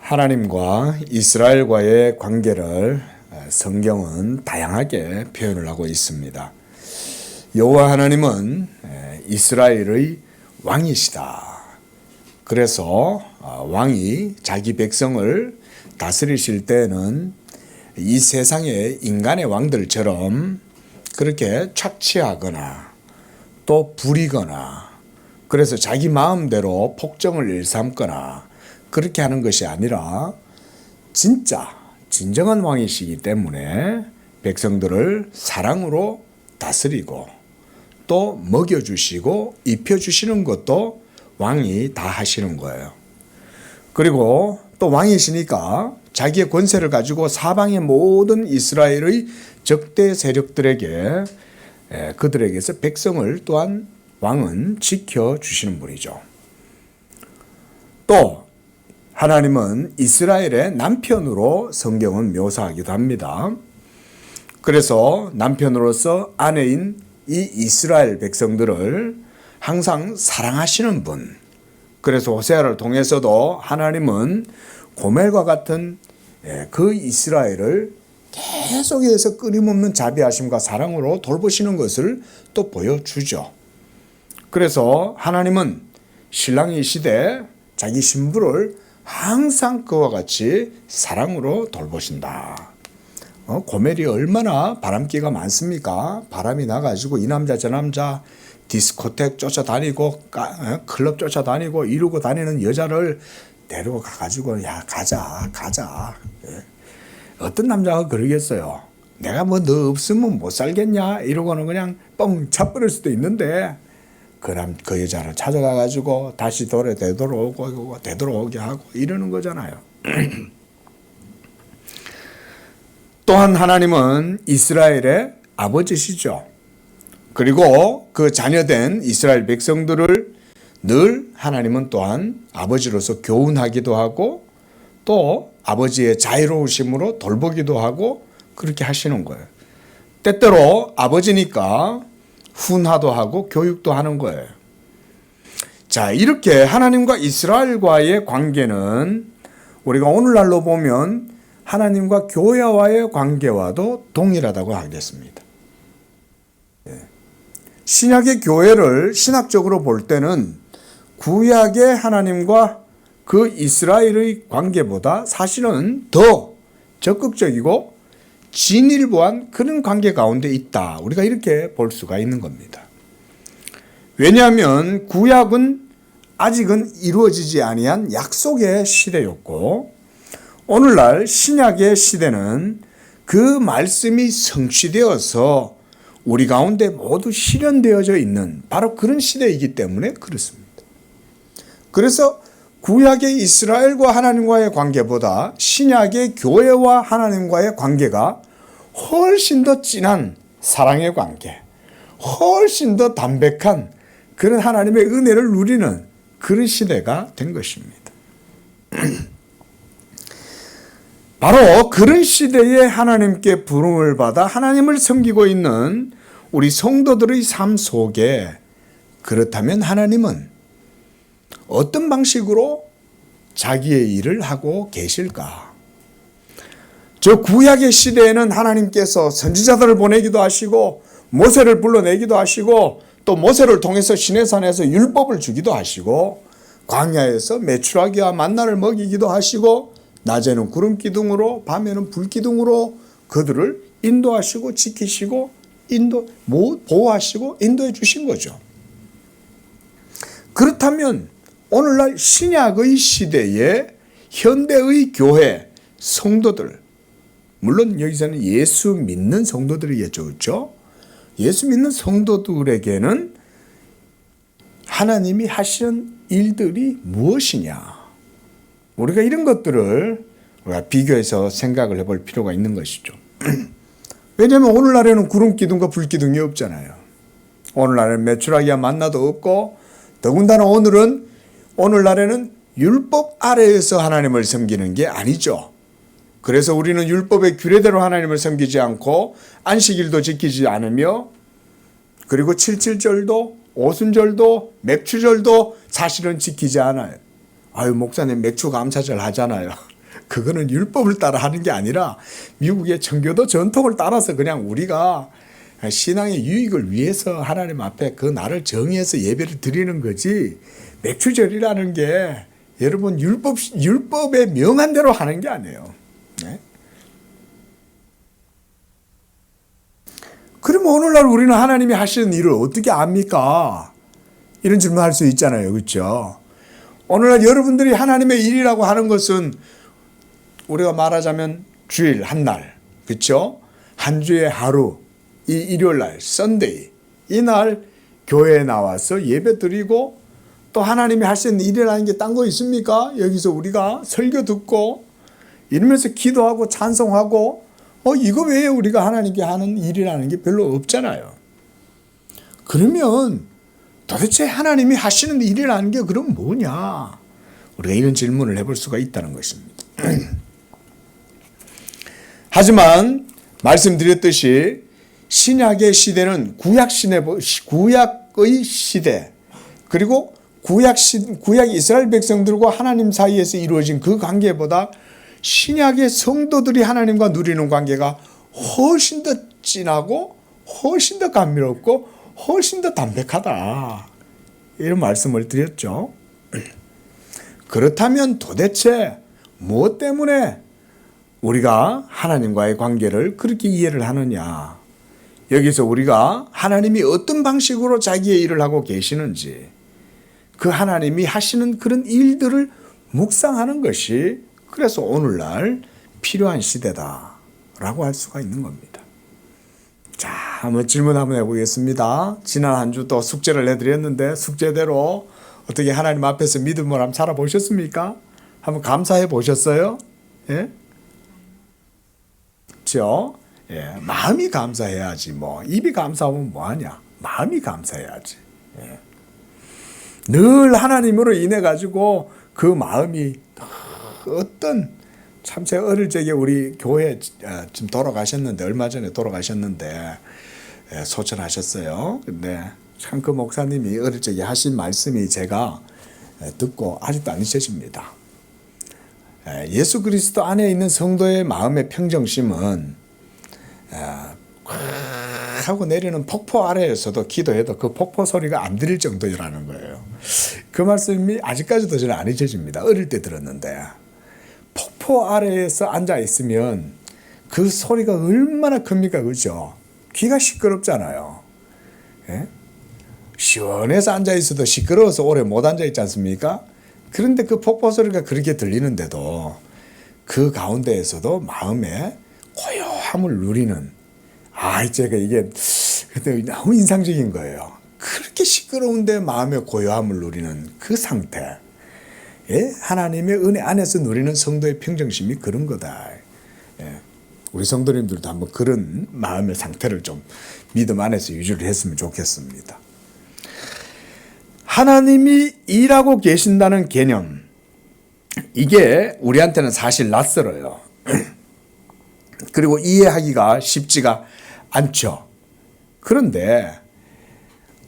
하나님과 이스라엘과의 관계를 성경은 다양하게 표현을 하고 있습니다. 여호와 하나님은 이스라엘의 왕이시다. 그래서 왕이 자기 백성을 다스리실 때는 이 세상의 인간의 왕들처럼 그렇게 착취하거나 또 부리거나 그래서 자기 마음대로 폭정을 일삼거나 그렇게 하는 것이 아니라 진정한 왕이시기 때문에 백성들을 사랑으로 다스리고 또 먹여주시고 입혀주시는 것도 왕이 다 하시는 거예요. 그리고 또 왕이시니까 자기의 권세를 가지고 사방의 모든 이스라엘의 적대 세력들에게 그들에게서 백성을 또한 왕은 지켜주시는 분이죠. 또 하나님은 이스라엘의 남편으로 성경은 묘사하기도 합니다. 그래서 남편으로서 아내인 이 이스라엘 백성들을 항상 사랑하시는 분. 그래서 호세아를 통해서도 하나님은 고멜과 같은 그 이스라엘을 계속해서 끊임없는 자비하심과 사랑으로 돌보시는 것을 또 보여주죠. 그래서 하나님은 신랑이시되 자기 신부를 항상 그와 같이 사랑으로 돌보신다. 고멜이 얼마나 바람기가 많습니까? 바람이 나가지고 이 남자 저 남자 디스코텍 쫓아다니고 클럽 쫓아다니고 이러고 다니는 여자를 데리고 가가지고 야 가자. 어떤 남자가 그러겠어요. 내가 뭐 너 없으면 못 살겠냐 이러고는 그냥 뻥 차버릴 수도 있는데 그 여자를 찾아가가지고 다시 되돌아오게 하고 이러는 거잖아요. 또한 하나님은 이스라엘의 아버지시죠. 그리고 그 자녀된 이스라엘 백성들을 늘 하나님은 또한 아버지로서 교훈하기도 하고 또 아버지의 자유로우심으로 돌보기도 하고 그렇게 하시는 거예요. 때때로 아버지니까 훈화도 하고 교육도 하는 거예요. 자, 이렇게 하나님과 이스라엘과의 관계는 우리가 오늘날로 보면 하나님과 교회와의 관계와도 동일하다고 하겠습니다. 신약의 교회를 신학적으로 볼 때는 구약의 하나님과 그 이스라엘의 관계보다 사실은 더 적극적이고 진일보한 그런 관계 가운데 있다. 우리가 이렇게 볼 수가 있는 겁니다. 왜냐하면 구약은 아직은 이루어지지 아니한 약속의 시대였고 오늘날 신약의 시대는 그 말씀이 성취되어서 우리 가운데 모두 실현되어져 있는 바로 그런 시대이기 때문에 그렇습니다. 그래서 구약의 이스라엘과 하나님과의 관계보다 신약의 교회와 하나님과의 관계가 훨씬 더 진한 사랑의 관계, 훨씬 더 담백한 그런 하나님의 은혜를 누리는 그런 시대가 된 것입니다. 바로 그런 시대에 하나님께 부름을 받아 하나님을 섬기고 있는 우리 성도들의 삶 속에 그렇다면 하나님은 어떤 방식으로 자기의 일을 하고 계실까? 저 구약의 시대에는 하나님께서 선지자들을 보내기도 하시고 모세를 불러내기도 하시고 또 모세를 통해서 시내산에서 율법을 주기도 하시고 광야에서 메추라기와 만나를 먹이기도 하시고 낮에는 구름 기둥으로 밤에는 불 기둥으로 그들을 인도하시고 지키시고 보호하시고 인도해 주신 거죠. 그렇다면 오늘날 신약의 시대에 현대의 교회 성도들, 물론 여기서는 예수 믿는 성도들이겠죠. 그렇죠? 예수 믿는 성도들에게는 하나님이 하시는 일들이 무엇이냐? 우리가 이런 것들을 우리가 비교해서 생각을 해볼 필요가 있는 것이죠. 왜냐하면 오늘날에는 구름 기둥과 불 기둥이 없잖아요. 오늘날에는 메추라기와 만나도 없고 더군다나 오늘날에는 율법 아래에서 하나님을 섬기는 게 아니죠. 그래서 우리는 율법의 규례대로 하나님을 섬기지 않고 안식일도 지키지 않으며 그리고 칠칠절도 오순절도 맥추절도 사실은 지키지 않아요. 아유 목사님 맥추 감사절 하잖아요. 그거는 율법을 따라 하는 게 아니라 미국의 청교도 전통을 따라서 그냥 우리가 신앙의 유익을 위해서 하나님 앞에 그 날을 정해서 예배를 드리는 거지, 맥주절이라는 게 여러분 율법에 명한 대로 하는 게 아니에요. 네? 그러면 오늘날 우리는 하나님이 하시는 일을 어떻게 압니까? 이런 질문할 수 있잖아요. 그렇죠? 오늘날 여러분들이 하나님의 일이라고 하는 것은 우리가 말하자면 주일 한 날, 그렇죠? 한 주의 하루, 이 일요일 날, 썬데이, 이날 교회에 나와서 예배 드리고, 또 하나님이 하시는 일이라는 게 딴 거 있습니까? 여기서 우리가 설교 듣고 이러면서 기도하고 찬송하고, 이거 외에 우리가 하나님께 하는 일이라는 게 별로 없잖아요. 그러면 도대체 하나님이 하시는 일이라는 게 그럼 뭐냐? 우리가 이런 질문을 해볼 수가 있다는 것입니다. 하지만 말씀드렸듯이 신약의 시대는 구약의 시대, 그리고 구약 이스라엘 백성들과 하나님 사이에서 이루어진 그 관계보다 신약의 성도들이 하나님과 누리는 관계가 훨씬 더 진하고 훨씬 더 감미롭고 훨씬 더 담백하다, 이런 말씀을 드렸죠. 그렇다면 도대체 무엇 때문에 우리가 하나님과의 관계를 그렇게 이해를 하느냐? 여기서 우리가 하나님이 어떤 방식으로 자기의 일을 하고 계시는지, 그 하나님이 하시는 그런 일들을 묵상하는 것이 그래서 오늘날 필요한 시대다라고 할 수가 있는 겁니다. 자, 한번 질문 한번 해보겠습니다. 지난 한 주 또 숙제를 내드렸는데 숙제대로 어떻게 하나님 앞에서 믿음을 한번 살아보셨습니까? 한번 감사해 보셨어요? 예? 그렇죠? 예, 마음이 감사해야지. 뭐 입이 감사하면 뭐하냐? 마음이 감사해야지. 예. 늘 하나님으로 인해 가지고 그 마음이 어떤, 참 제가 어릴 적에 우리 교회 지금 돌아가셨는데, 얼마 전에 돌아가셨는데 소천하셨어요. 근데 참 그 목사님이 어릴 적에 하신 말씀이 제가 듣고 아직도 안 잊혀집니다. 예수 그리스도 안에 있는 성도의 마음의 평정심은 하고 내리는 폭포 아래에서도 기도해도 그 폭포 소리가 안 들릴 정도라는 거예요. 그 말씀이 아직까지도 저는 안 잊혀집니다. 어릴 때 들었는데 폭포 아래에서 앉아 있으면 그 소리가 얼마나 큽니까? 그죠? 귀가 시끄럽잖아요. 예? 시원해서 앉아 있어도 시끄러워서 오래 못 앉아 있지 않습니까? 그런데 그 폭포 소리가 그렇게 들리는데도 그 가운데에서도 마음에 고요함을 누리는, 제가 이게 그때 너무 인상적인 거예요. 그렇게 시끄러운데 마음의 고요함을 누리는 그 상태. 예? 하나님의 은혜 안에서 누리는 성도의 평정심이 그런 거다. 예. 우리 성도님들도 한번 그런 마음의 상태를 좀 믿음 안에서 유지를 했으면 좋겠습니다. 하나님이 일하고 계신다는 개념, 이게 우리한테는 사실 낯설어요. 그리고 이해하기가 쉽지가 않죠. 그런데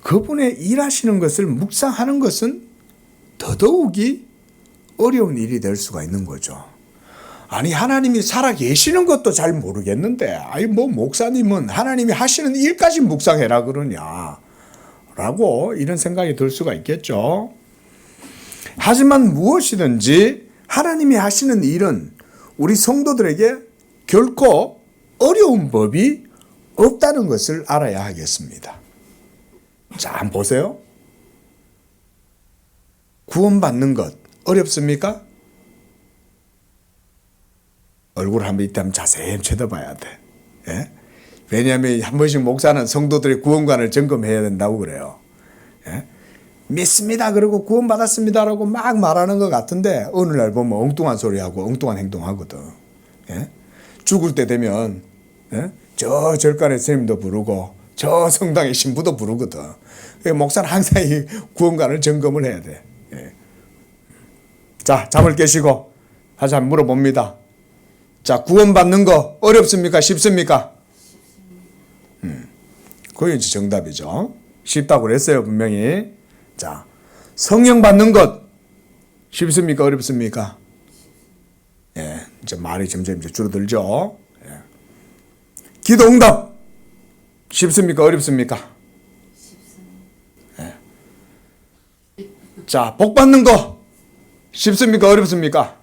그분의 일하시는 것을 묵상하는 것은 더더욱이 어려운 일이 될 수가 있는 거죠. 아니, 하나님이 살아 계시는 것도 잘 모르겠는데, 목사님은 하나님이 하시는 일까지 묵상해라 그러냐? 라고 이런 생각이 들 수가 있겠죠. 하지만 무엇이든지 하나님이 하시는 일은 우리 성도들에게 결코 어려운 법이 없다는 것을 알아야 하겠습니다. 자, 한번 보세요. 구원받는 것 어렵습니까? 얼굴 한번 이따 자세히 쳐다봐야 돼. 예? 왜냐하면 한 번씩 목사는 성도들의 구원관을 점검해야 된다고 그래요. 예? 믿습니다. 그리고 구원받았습니다라고 막 말하는 것 같은데 어느 날 보면 엉뚱한 소리하고 엉뚱한 행동하거든. 예? 죽을 때 되면 저 절간의 스님도 부르고 저 성당의 신부도 부르거든. 목사는 항상 이 구원관을 점검을 해야 돼. 예. 자, 잠을 깨시고 다시 한번 물어봅니다. 자, 구원받는 거 어렵습니까? 쉽습니까? 그게 이제 정답이죠. 쉽다고 그랬어요, 분명히. 자, 성령 받는 것 쉽습니까? 어렵습니까? 예. 이제 말이 점점 이제 줄어들죠. 예. 기도 응답 쉽습니까? 어렵습니까? 예. 자, 복 받는 거 쉽습니까? 어렵습니까?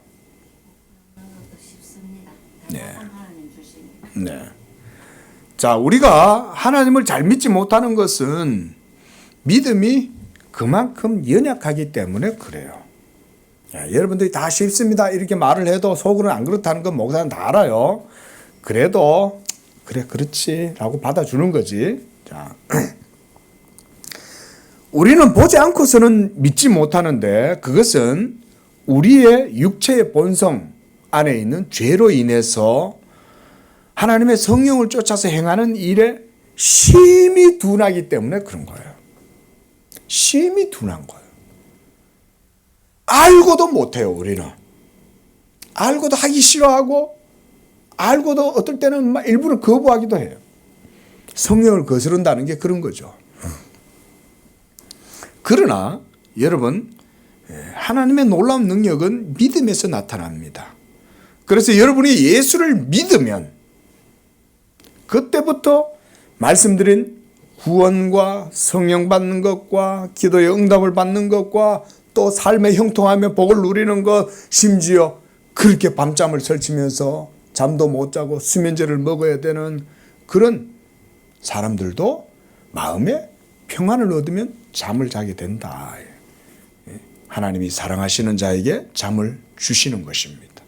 네. 네. 자, 우리가 하나님을 잘 믿지 못하는 것은 믿음이 그만큼 연약하기 때문에 그래요. 야, 여러분들이 다 쉽습니다 이렇게 말을 해도 속으로는 안 그렇다는 건 목사는 다 알아요. 그래도 그래 그렇지 라고 받아주는 거지. 자, 우리는 보지 않고서는 믿지 못하는데 그것은 우리의 육체의 본성 안에 있는 죄로 인해서 하나님의 성령을 쫓아서 행하는 일에 심히 둔하기 때문에 그런 거예요. 심히 둔한 거예요. 알고도 못해요, 우리는. 알고도 하기 싫어하고, 알고도 어떨 때는 막 일부러 거부하기도 해요. 성령을 거스른다는 게 그런 거죠. 그러나, 여러분, 하나님의 놀라운 능력은 믿음에서 나타납니다. 그래서 여러분이 예수를 믿으면, 그때부터 말씀드린 구원과 성령 받는 것과 기도의 응답을 받는 것과 또 삶의 형통하며 복을 누리는 것, 심지어 그렇게 밤잠을 설치면서 잠도 못 자고 수면제를 먹어야 되는 그런 사람들도 마음에 평안을 얻으면 잠을 자게 된다. 하나님이 사랑하시는 자에게 잠을 주시는 것입니다.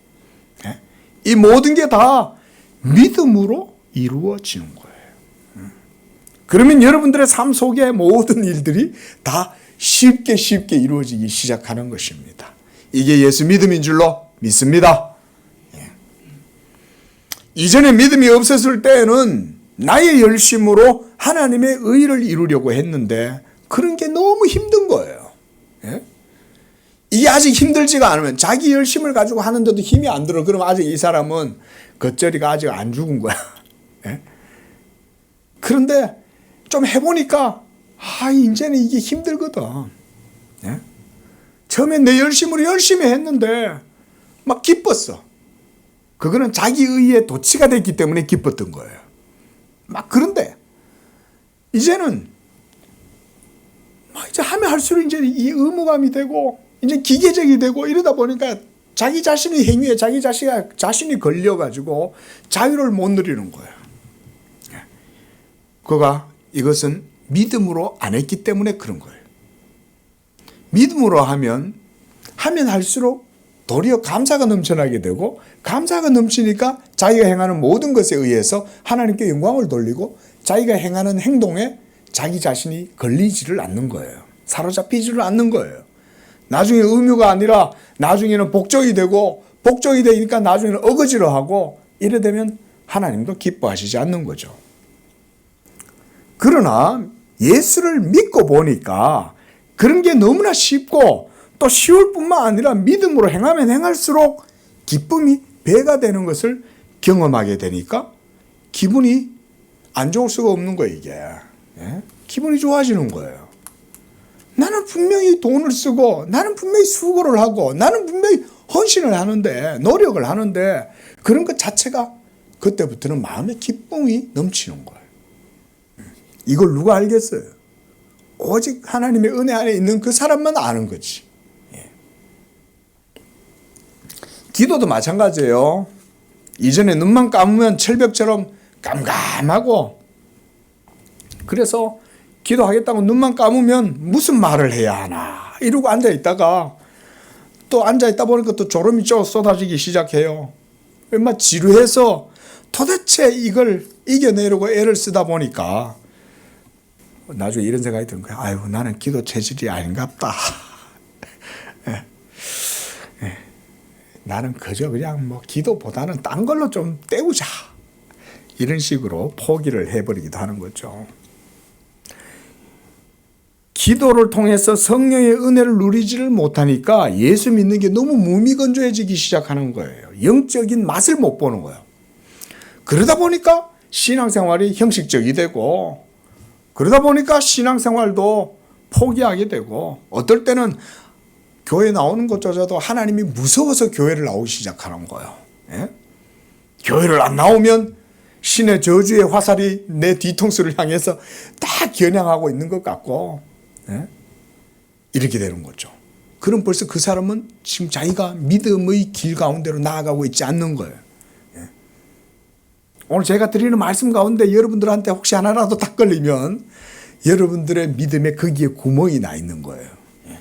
이 모든 게 다 믿음으로 이루어지는 거예요. 그러면 여러분들의 삶 속의 모든 일들이 다 쉽게 이루어지기 시작하는 것입니다. 이게 예수 믿음인 줄로 믿습니다. 이전에 믿음이 없었을 때에는 나의 열심으로 하나님의 의를 이루려고 했는데 그런 게 너무 힘든 거예요. 이게 아직 힘들지가 않으면 자기 열심을 가지고 하는데도 힘이 안 들어. 그럼 아직 이 사람은 겉절이가 아직 안 죽은 거야. 그런데 좀 해보니까 이제는 이게 힘들거든. 처음에 내 열심으로 열심히 했는데 막 기뻤어. 그거는 자기 의에 도취가 됐기 때문에 기뻤던 거예요. 막 그런데 이제는 막 이제 하면 할수록 이제 이 의무감이 되고 이제 기계적이 되고 이러다 보니까 자기 자신의 행위에 자기 자신이 걸려가지고 자유를 못 누리는 거예요. 그가 이것은 믿음으로 안 했기 때문에 그런 거예요. 믿음으로 하면 할수록 도리어 감사가 넘쳐나게 되고 감사가 넘치니까 자기가 행하는 모든 것에 의해서 하나님께 영광을 돌리고 자기가 행하는 행동에 자기 자신이 걸리지를 않는 거예요. 사로잡히지를 않는 거예요. 나중에 의무가 아니라 나중에는 복종이 되고 복종이 되니까 나중에는 어거지로 하고 이래 되면 하나님도 기뻐하시지 않는 거죠. 그러나 예수를 믿고 보니까 그런 게 너무나 쉽고 또 쉬울 뿐만 아니라 믿음으로 행하면 행할수록 기쁨이 배가 되는 것을 경험하게 되니까 기분이 안 좋을 수가 없는 거예요, 이게. 기분이 좋아지는 거예요. 나는 분명히 돈을 쓰고 나는 분명히 수고를 하고 나는 분명히 헌신을 하는데 노력을 하는데 그런 것 자체가 그때부터는 마음에 기쁨이 넘치는 거예요. 이걸 누가 알겠어요? 오직 하나님의 은혜 안에 있는 그 사람만 아는 거지. 기도도 마찬가지예요. 이전에 눈만 감으면 철벽처럼 깜깜하고 그래서 기도하겠다고 눈만 감으면 무슨 말을 해야 하나 이러고 앉아있다가 또 앉아있다 보니까 또 졸음이 쭉 쏟아지기 시작해요. 막 지루해서 도대체 이걸 이겨내려고 애를 쓰다 보니까 나중에 이런 생각이 드는 거야. 아이고 나는 기도 체질이 아닌갑다. 나는 그저 그냥 뭐 기도보다는 딴 걸로 좀 때우자. 이런 식으로 포기를 해버리기도 하는 거죠. 기도를 통해서 성령의 은혜를 누리지를 못하니까 예수 믿는 게 너무 무미건조해지기 시작하는 거예요. 영적인 맛을 못 보는 거예요. 그러다 보니까 신앙생활이 형식적이 되고 그러다 보니까 신앙생활도 포기하게 되고 어떨 때는 교회 나오는 것조차도 하나님이 무서워서 교회를 나오기 시작하는 거예요. 예? 교회를 안 나오면 신의 저주의 화살이 내 뒤통수를 향해서 딱 겨냥하고 있는 것 같고, 예? 이렇게 되는 거죠. 그럼 벌써 그 사람은 지금 자기가 믿음의 길 가운데로 나아가고 있지 않는 거예요. 예? 오늘 제가 드리는 말씀 가운데 여러분들한테 혹시 하나라도 딱 걸리면 여러분들의 믿음에 거기에 구멍이 나 있는 거예요. 예?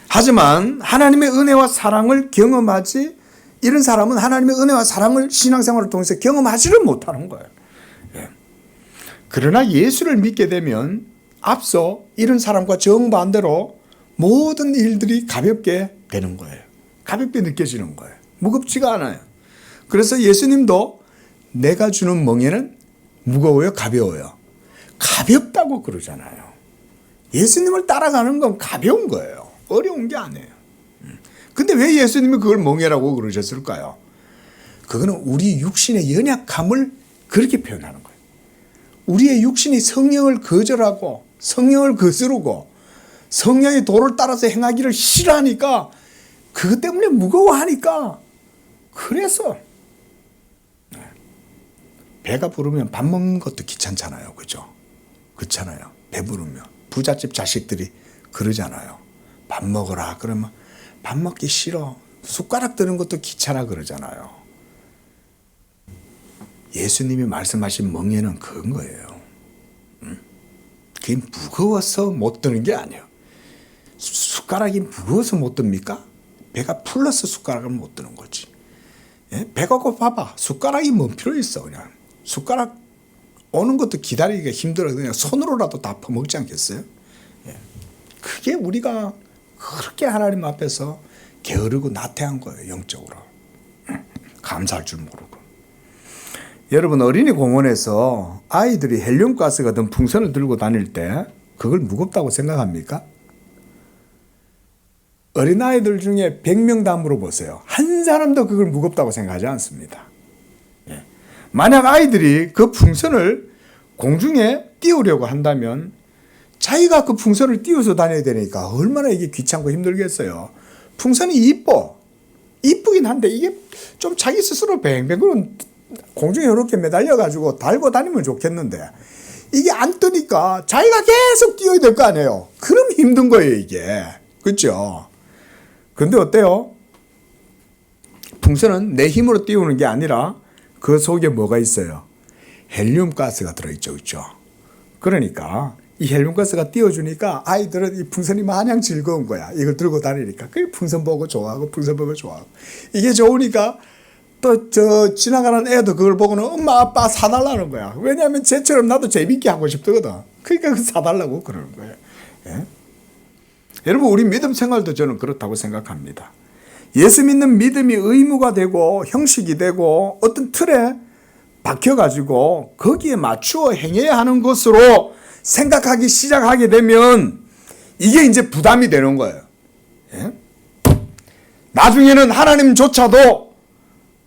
하지만 하나님의 은혜와 사랑을 경험하지, 이런 사람은 하나님의 은혜와 사랑을 신앙생활을 통해서 경험하지를 못하는 거예요. 예. 그러나 예수를 믿게 되면 앞서 이런 사람과 정반대로 모든 일들이 가볍게 되는 거예요. 가볍게 느껴지는 거예요. 무겁지가 않아요. 그래서 예수님도 내가 주는 멍에는 무거워요, 가벼워요? 가볍다고 그러잖아요. 예수님을 따라가는 건 가벼운 거예요. 어려운 게 아니에요. 근데 왜 예수님이 그걸 멍에라고 그러셨을까요? 그거는 우리 육신의 연약함을 그렇게 표현하는 거예요. 우리의 육신이 성령을 거절하고 성령을 거스르고 성령의 도를 따라서 행하기를 싫어하니까, 그것 때문에 무거워하니까, 그래서 배가 부르면 밥 먹는 것도 귀찮잖아요. 그죠? 그렇잖아요. 배부르면 부잣집 자식들이 그러잖아요. 밥 먹어라 그러면 밥 먹기 싫어. 숟가락 드는 것도 귀찮아 그러잖아요. 예수님이 말씀하신 멍에는 그런 거예요. 그게 무거워서 못 드는 게 아니에요. 숟가락이 무거워서 못 듭니까? 배가 풀러서 숟가락을 못 드는 거지. 예? 배가 고파봐. 숟가락이 뭔 필요 있어. 그냥 숟가락 오는 것도 기다리기가 힘들어. 그냥 손으로라도 다 퍼먹지 않겠어요? 예. 그게 우리가 그렇게 하나님 앞에서 게으르고 나태한 거예요. 영적으로. 감사할 줄 모르고. 여러분, 어린이 공원에서 아이들이 헬륨가스 같은 풍선을 들고 다닐 때 그걸 무겁다고 생각합니까? 어린아이들 중에 100명 다 물어보세요. 한 사람도 그걸 무겁다고 생각하지 않습니다. 예. 만약 아이들이 그 풍선을 공중에 띄우려고 한다면 자기가 그 풍선을 띄워서 다녀야 되니까 얼마나 이게 귀찮고 힘들겠어요. 풍선이 이쁘긴 한데 이게 좀 자기 스스로 뱅뱅 공중에 이렇게 매달려가지고 달고 다니면 좋겠는데 이게 안 뜨니까 자기가 계속 띄워야 될 거 아니에요. 그럼 힘든 거예요, 이게. 그렇죠? 근데 어때요? 풍선은 내 힘으로 띄우는 게 아니라 그 속에 뭐가 있어요? 헬륨가스가 들어있죠. 그렇죠? 그러니까 이 헬륨가스가 띄워주니까 아이들은 이 풍선이 마냥 즐거운 거야. 이걸 들고 다니니까. 그 풍선 보고 좋아하고 풍선 보고 좋아하고. 이게 좋으니까 또 저 지나가는 애도 그걸 보고는 엄마 아빠 사달라는 거야. 왜냐하면 쟤처럼 나도 재밌게 하고 싶거든. 그러니까 그 사달라고 그러는 거예요. 예? 여러분, 우리 믿음 생활도 저는 그렇다고 생각합니다. 예수 믿는 믿음이 의무가 되고 형식이 되고 어떤 틀에 박혀가지고 거기에 맞추어 행해야 하는 것으로 생각하기 시작하게 되면 이게 이제 부담이 되는 거예요. 예? 나중에는 하나님조차도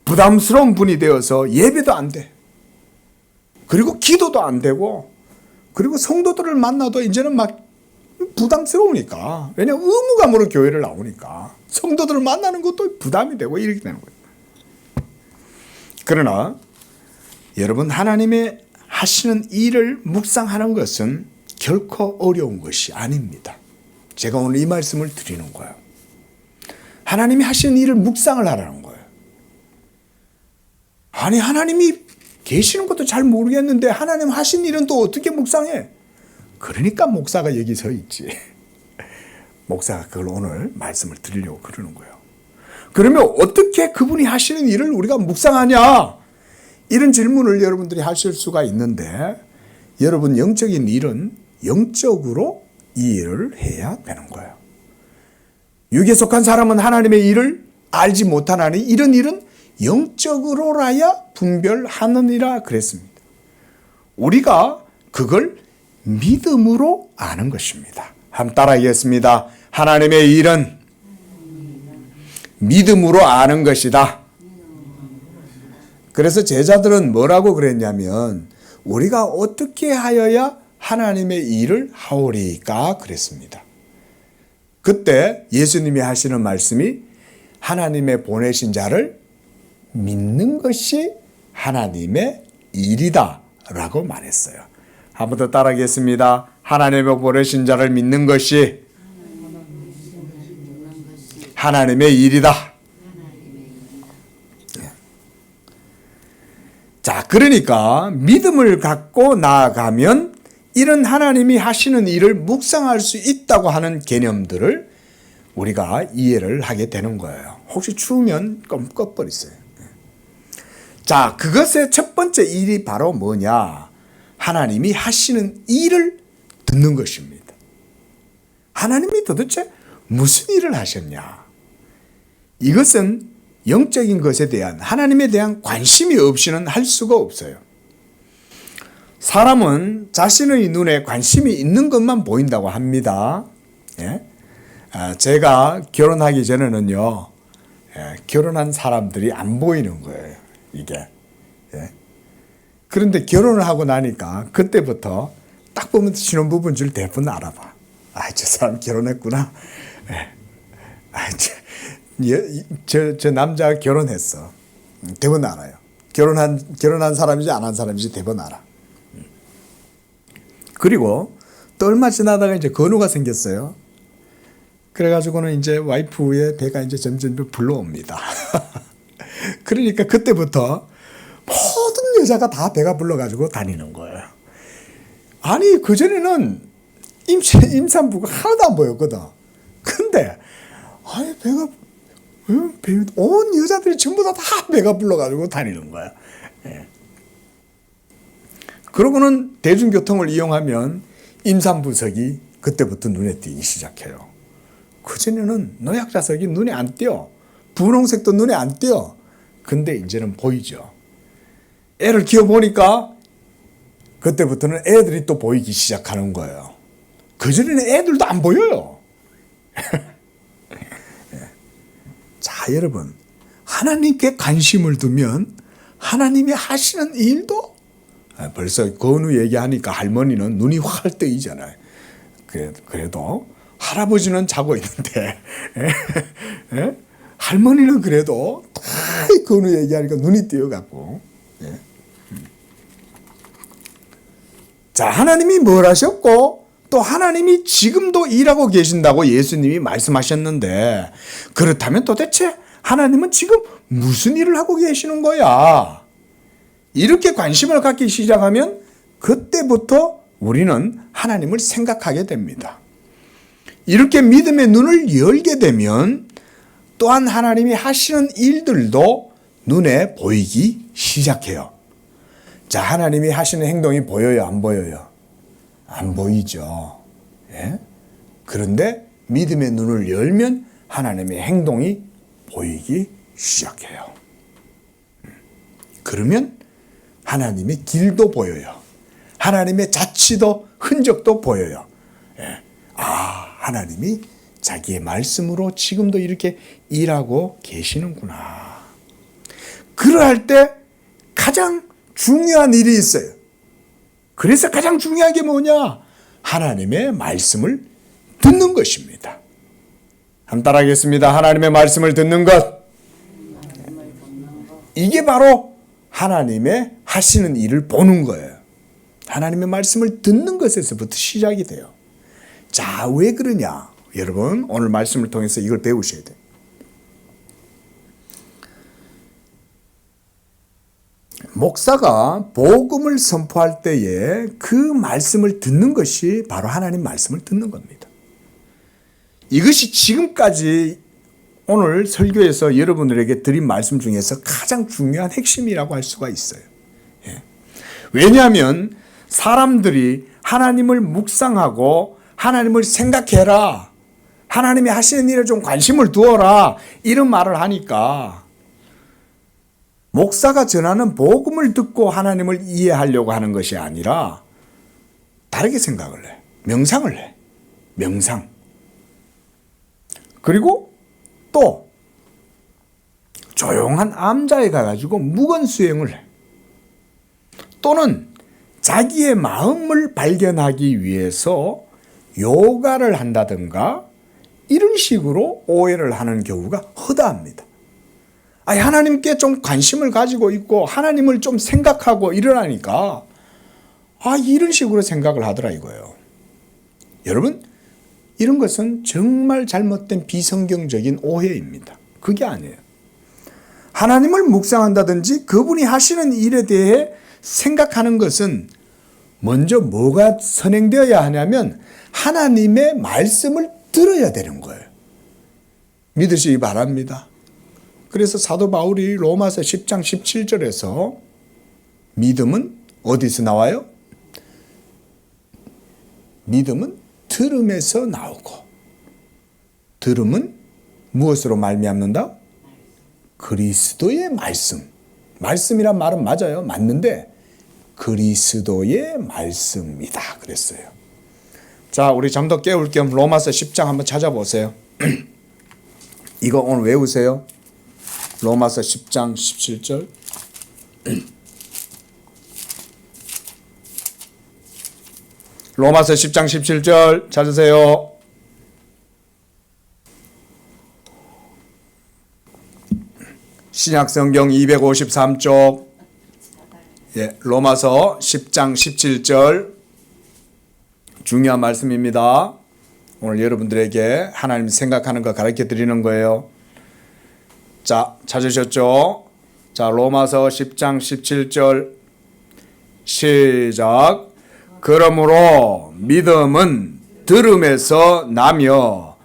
부담스러운 분이 되어서 예배도 안 돼. 그리고 기도도 안 되고, 그리고 성도들을 만나도 이제는 막 부담스러우니까. 왜냐하면 의무감으로 교회를 나오니까. 성도들을 만나는 것도 부담이 되고 이렇게 되는 거예요. 그러나 여러분, 하나님의 하시는 일을 묵상하는 것은 결코 어려운 것이 아닙니다. 제가 오늘 이 말씀을 드리는 거예요. 하나님이 하시는 일을 묵상을 하라는 거예요. 아니, 하나님이 계시는 것도 잘 모르겠는데 하나님 하신 일은 또 어떻게 묵상해? 그러니까 목사가 여기 서 있지. 목사가 그걸 오늘 말씀을 드리려고 그러는 거예요. 그러면 어떻게 그분이 하시는 일을 우리가 묵상하냐? 이런 질문을 여러분들이 하실 수가 있는데, 여러분, 영적인 일은 영적으로 이 일을 해야 되는 거예요. 육에 속한 사람은 하나님의 일을 알지 못하나니 이런 일은 영적으로라야 분별하느니라 그랬습니다. 우리가 그걸 믿음으로 아는 것입니다. 한번 따라하겠습니다. 하나님의 일은 믿음으로 아는 것이다. 그래서 제자들은 뭐라고 그랬냐면 우리가 어떻게 하여야 하나님의 일을 하오리까 그랬습니다. 그때 예수님이 하시는 말씀이 하나님의 보내신 자를 믿는 것이 하나님의 일이다 라고 말했어요. 한 번 더 따라하겠습니다. 하나님의 보내신 자를 믿는 것이 하나님의 일이다. 자, 그러니까 믿음을 갖고 나아가면 이런 하나님이 하시는 일을 묵상할 수 있다고 하는 개념들을 우리가 이해를 하게 되는 거예요. 혹시 추우면 꺼버리세요. 자, 그것의 첫 번째 일이 바로 뭐냐? 하나님이 하시는 일을 듣는 것입니다. 하나님이 도대체 무슨 일을 하셨냐? 이것은 영적인 것에 대한 하나님에 대한 관심이 없이는 할 수가 없어요. 사람은 자신의 눈에 관심이 있는 것만 보인다고 합니다. 예? 제가 결혼하기 전에는요, 결혼한 사람들이 안 보이는 거예요, 이게. 예? 그런데 결혼을 하고 나니까 그때부터 딱 보면 신혼부부인 줄 대부분 알아봐. 아, 저 사람 결혼했구나. 예. 아, 저 남자가 결혼했어. 대부분 알아요. 결혼한 사람인지 안 한 사람인지 대부분 알아. 그리고 또 얼마 지나다가 이제 건우가 생겼어요. 그래가지고는 이제 와이프의 배가 이제 점점 불러옵니다. 그러니까 그때부터 모든 여자가 다 배가 불러가지고 다니는 거예요. 아니, 그전에는 임산부가 하나도 안 보였거든. 근데, 아니, 온 여자들이 전부 다 배가 불러가지고 다니는 거야. 예. 그러고는 대중교통을 이용하면 임산부석이 그때부터 눈에 띄기 시작해요. 그전에는 노약자석이 눈에 안 띄어. 분홍색도 눈에 안 띄어. 근데 이제는 보이죠. 애를 키워보니까 그때부터는 애들이 또 보이기 시작하는 거예요. 그전에는 애들도 안 보여요. 자, 여러분, 하나님께 관심을 두면 하나님이 하시는 일도, 벌써 건우 얘기하니까 할머니는 눈이 활 뜨이잖아요. 그래도 할아버지는 자고 있는데 할머니는 그래도 다 건우 얘기하니까 눈이 띄어갖고. 자, 하나님이 뭘 하셨고 또 하나님이 지금도 일하고 계신다고 예수님이 말씀하셨는데, 그렇다면 도대체 하나님은 지금 무슨 일을 하고 계시는 거야? 이렇게 관심을 갖기 시작하면 그때부터 우리는 하나님을 생각하게 됩니다. 이렇게 믿음의 눈을 열게 되면 또한 하나님이 하시는 일들도 눈에 보이기 시작해요. 자, 하나님이 하시는 행동이 보여요, 안 보여요? 안 보이죠. 예? 그런데 믿음의 눈을 열면 하나님의 행동이 보이기 시작해요. 그러면 하나님의 길도 보여요. 하나님의 자취도 흔적도 보여요. 예. 아, 하나님이 자기의 말씀으로 지금도 이렇게 일하고 계시는구나. 그러할 때 가장 중요한 일이 있어요. 그래서 가장 중요한 게 뭐냐? 하나님의 말씀을 듣는 것입니다. 한번 따라하겠습니다. 하나님의 말씀을 듣는 것. 이게 바로 하나님의 하시는 일을 보는 거예요. 하나님의 말씀을 듣는 것에서부터 시작이 돼요. 자, 왜 그러냐? 여러분, 오늘 말씀을 통해서 이걸 배우셔야 돼요. 목사가 복음을 선포할 때에 그 말씀을 듣는 것이 바로 하나님 말씀을 듣는 겁니다. 이것이 지금까지 오늘 설교에서 여러분들에게 드린 말씀 중에서 가장 중요한 핵심이라고 할 수가 있어요. 예. 왜냐하면 사람들이 하나님을 묵상하고 하나님을 생각해라, 하나님이 하시는 일에 좀 관심을 두어라, 이런 말을 하니까 목사가 전하는 복음을 듣고 하나님을 이해하려고 하는 것이 아니라 다르게 생각을 해. 명상을 해. 명상. 그리고 또 조용한 암자에 가가지고 묵언수행을 해. 또는 자기의 마음을 발견하기 위해서 요가를 한다든가 이런 식으로 오해를 하는 경우가 허다합니다. 하나님께 좀 관심을 가지고 있고 하나님을 좀 생각하고 이러라니까 이런 식으로 생각을 하더라 이거예요. 여러분, 이런 것은 정말 잘못된 비성경적인 오해입니다. 그게 아니에요. 하나님을 묵상한다든지 그분이 하시는 일에 대해 생각하는 것은 먼저 뭐가 선행되어야 하냐면 하나님의 말씀을 들어야 되는 거예요. 믿으시기 바랍니다. 그래서 사도 바울이 로마서 10장 17절에서 믿음은 어디서 나와요? 믿음은 들음에서 나오고 들음은 무엇으로 말미암는다? 그리스도의 말씀. 말씀이란 말은 맞아요. 맞는데 그리스도의 말씀이다 그랬어요. 자, 우리 잠도 깨울 겸 로마서 10장 한번 찾아보세요. 이거 오늘 외우세요. 로마서 10장 17절. 로마서 10장 17절 찾으세요. 신약성경 253쪽. 로마서 10장 17절. 중요한 말씀입니다. 오늘 여러분들에게 하나님 생각하는 거 가르쳐 드리는 거예요. 자, 찾으셨죠? 자, 로마서 10장 17절 시작. 그러므로 믿음은 들음에서 나며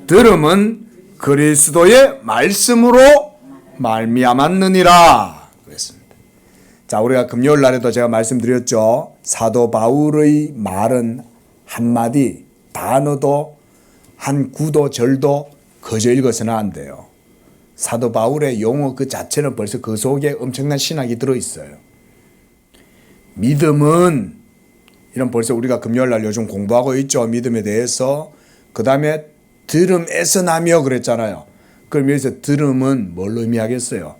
들음은 그리스도의 말씀으로 말미암았느니라 그랬습니다. 자, 우리가 금요일 날에도 제가 말씀드렸죠. 사도 바울의 말은 한마디 단어도 한 구도 절도 거저 읽어서는 안 돼요. 사도 바울의 용어 그 자체는 벌써 그 속에 엄청난 신학이 들어있어요. 믿음은 이런 벌써 우리가 금요일 날 요즘 공부하고 있죠. 믿음에 대해서. 그 다음에 들음에서 나며 그랬잖아요. 그럼 여기서 들음은 뭘 의미하겠어요?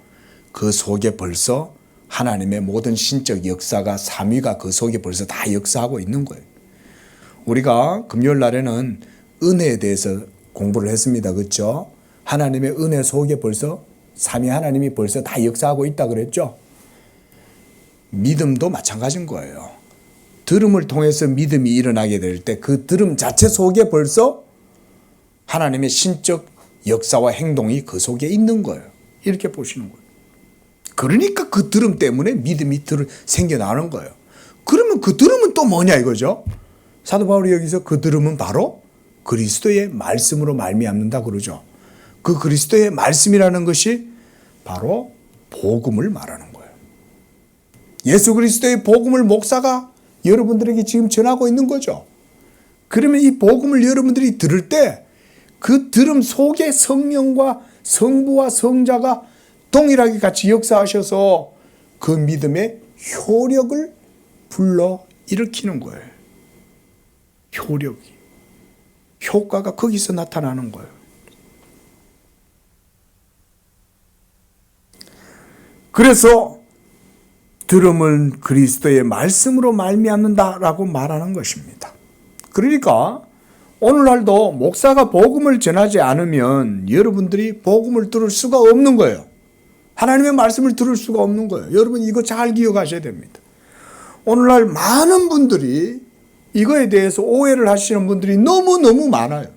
그 속에 벌써 하나님의 모든 신적 역사가 삼위가 그 속에 벌써 다 역사하고 있는 거예요. 우리가 금요일 날에는 은혜에 대해서 공부를 했습니다. 그렇죠? 하나님의 은혜 속에 벌써 삼위 하나님이 벌써 다 역사하고 있다 그랬죠? 믿음도 마찬가지인 거예요. 들음을 통해서 믿음이 일어나게 될 때 그 들음 자체 속에 벌써 하나님의 신적 역사와 행동이 그 속에 있는 거예요. 이렇게 보시는 거예요. 그러니까 그 들음 때문에 믿음이 생겨나는 거예요. 그러면 그 들음은 또 뭐냐 이거죠? 사도 바울이 여기서 그 들음은 바로 그리스도의 말씀으로 말미암는다 그러죠. 그 그리스도의 말씀이라는 것이 바로 복음을 말하는 거예요. 예수 그리스도의 복음을 목사가 여러분들에게 지금 전하고 있는 거죠. 그러면 이 복음을 여러분들이 들을 때 그 들음 속에 성령과 성부와 성자가 동일하게 같이 역사하셔서 그 믿음의 효력을 불러 일으키는 거예요. 효력이. 효과가 거기서 나타나는 거예요. 그래서 들음은 그리스도의 말씀으로 말미암는다라고 말하는 것입니다. 그러니까 오늘날도 목사가 복음을 전하지 않으면 여러분들이 복음을 들을 수가 없는 거예요. 하나님의 말씀을 들을 수가 없는 거예요. 여러분 이거 잘 기억하셔야 됩니다. 오늘날 많은 분들이 이거에 대해서 오해를 하시는 분들이 너무너무 많아요.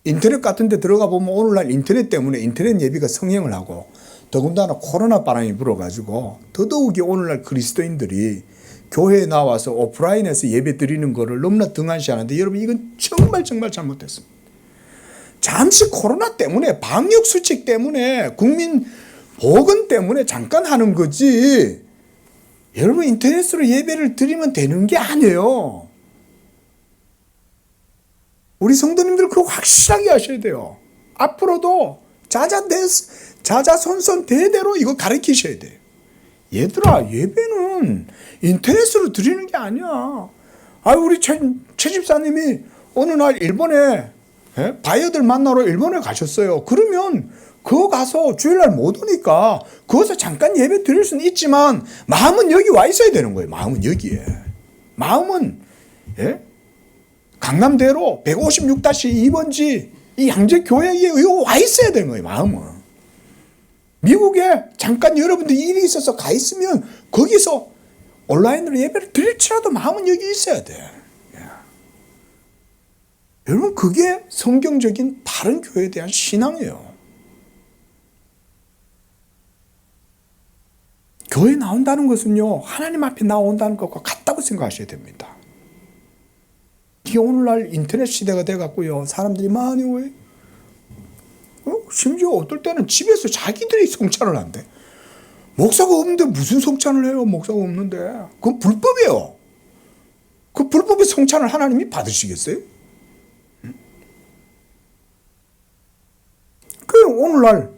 인터넷 같은 데 들어가 보면 오늘날 인터넷 때문에 인터넷 예비가 성행을 하고 더군다나 코로나 바람이 불어가지고 더더욱이 오늘날 그리스도인들이 교회에 나와서 오프라인에서 예배 드리는 거를 너무나 등한시하는데 여러분 이건 정말 잘못됐습니다. 잠시 코로나 때문에 방역수칙 때문에 국민 보건 때문에 잠깐 하는 거지 여러분 인터넷으로 예배를 드리면 되는 게 아니에요. 우리 성도님들 그거 확실하게 하셔야 돼요. 앞으로도 자자손손 대대로 이거 가르치셔야 돼요. 얘들아 예배는 인터넷으로 드리는 게 아니야. 우리 최 집사님이 어느 날 일본에 바이어들 만나러 일본에 가셨어요. 그러면 그거 가서 주일날 못 오니까 거기서 잠깐 예배 드릴 수는 있지만 마음은 여기 와 있어야 되는 거예요. 마음은 여기에. 마음은 강남대로 156-2번지 이 양재교회에 이거 와 있어야 되는 거예요, 마음은. 미국에 잠깐 여러분들 일이 있어서 가 있으면 거기서 온라인으로 예배를 드릴지라도 마음은 여기 있어야 돼. 예. 여러분, 그게 성경적인 바른 교회에 대한 신앙이에요. 교회 나온다는 것은요, 하나님 앞에 나온다는 것과 같다고 생각하셔야 됩니다. 이게 오늘날 인터넷 시대가 돼갖고요, 사람들이 많이 왜, 심지어 어떨 때는 집에서 자기들이 성찬을 한대. 목사가 없는데 무슨 성찬을 해요? 목사가 없는데. 그건 불법이에요. 그 불법의 성찬을 하나님이 받으시겠어요? 그 오늘날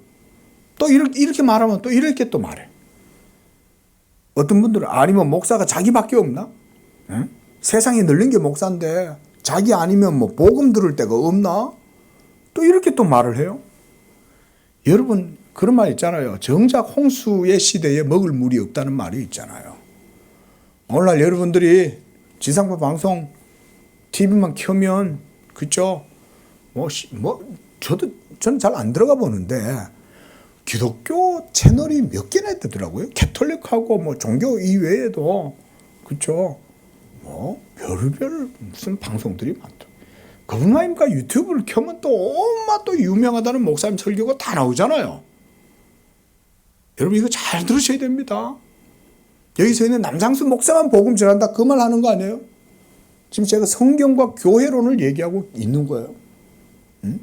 또 이렇게 말하면 또 이렇게 또 말해. 어떤 분들은 아니면 목사가 자기밖에 없나? 응? 세상에 널린 게 목사인데 자기 아니면 뭐 복음 들을 데가 없나? 또 이렇게 또 말을 해요. 여러분, 그런 말 있잖아요. 정작 홍수의 시대에 먹을 물이 없다는 말이 있잖아요. 오늘날 여러분들이 지상파 방송 TV만 켜면, 그죠? 저는 잘 안 들어가 보는데 기독교 채널이 몇 개나 되더라고요. 캐톨릭하고 뭐 종교 이외에도, 그죠? 별별 무슨 방송들이 많더라고요. 그뿐만 아닙니까? 유튜브를 켜면 또 온갖 또 유명하다는 목사님 설교가 다 나오잖아요. 여러분, 이거 잘 들으셔야 됩니다. 여기서 있는 남상수 목사만 복음 전한다, 그 말 하는 거 아니에요? 지금 제가 성경과 교회론을 얘기하고 있는 거예요. 응?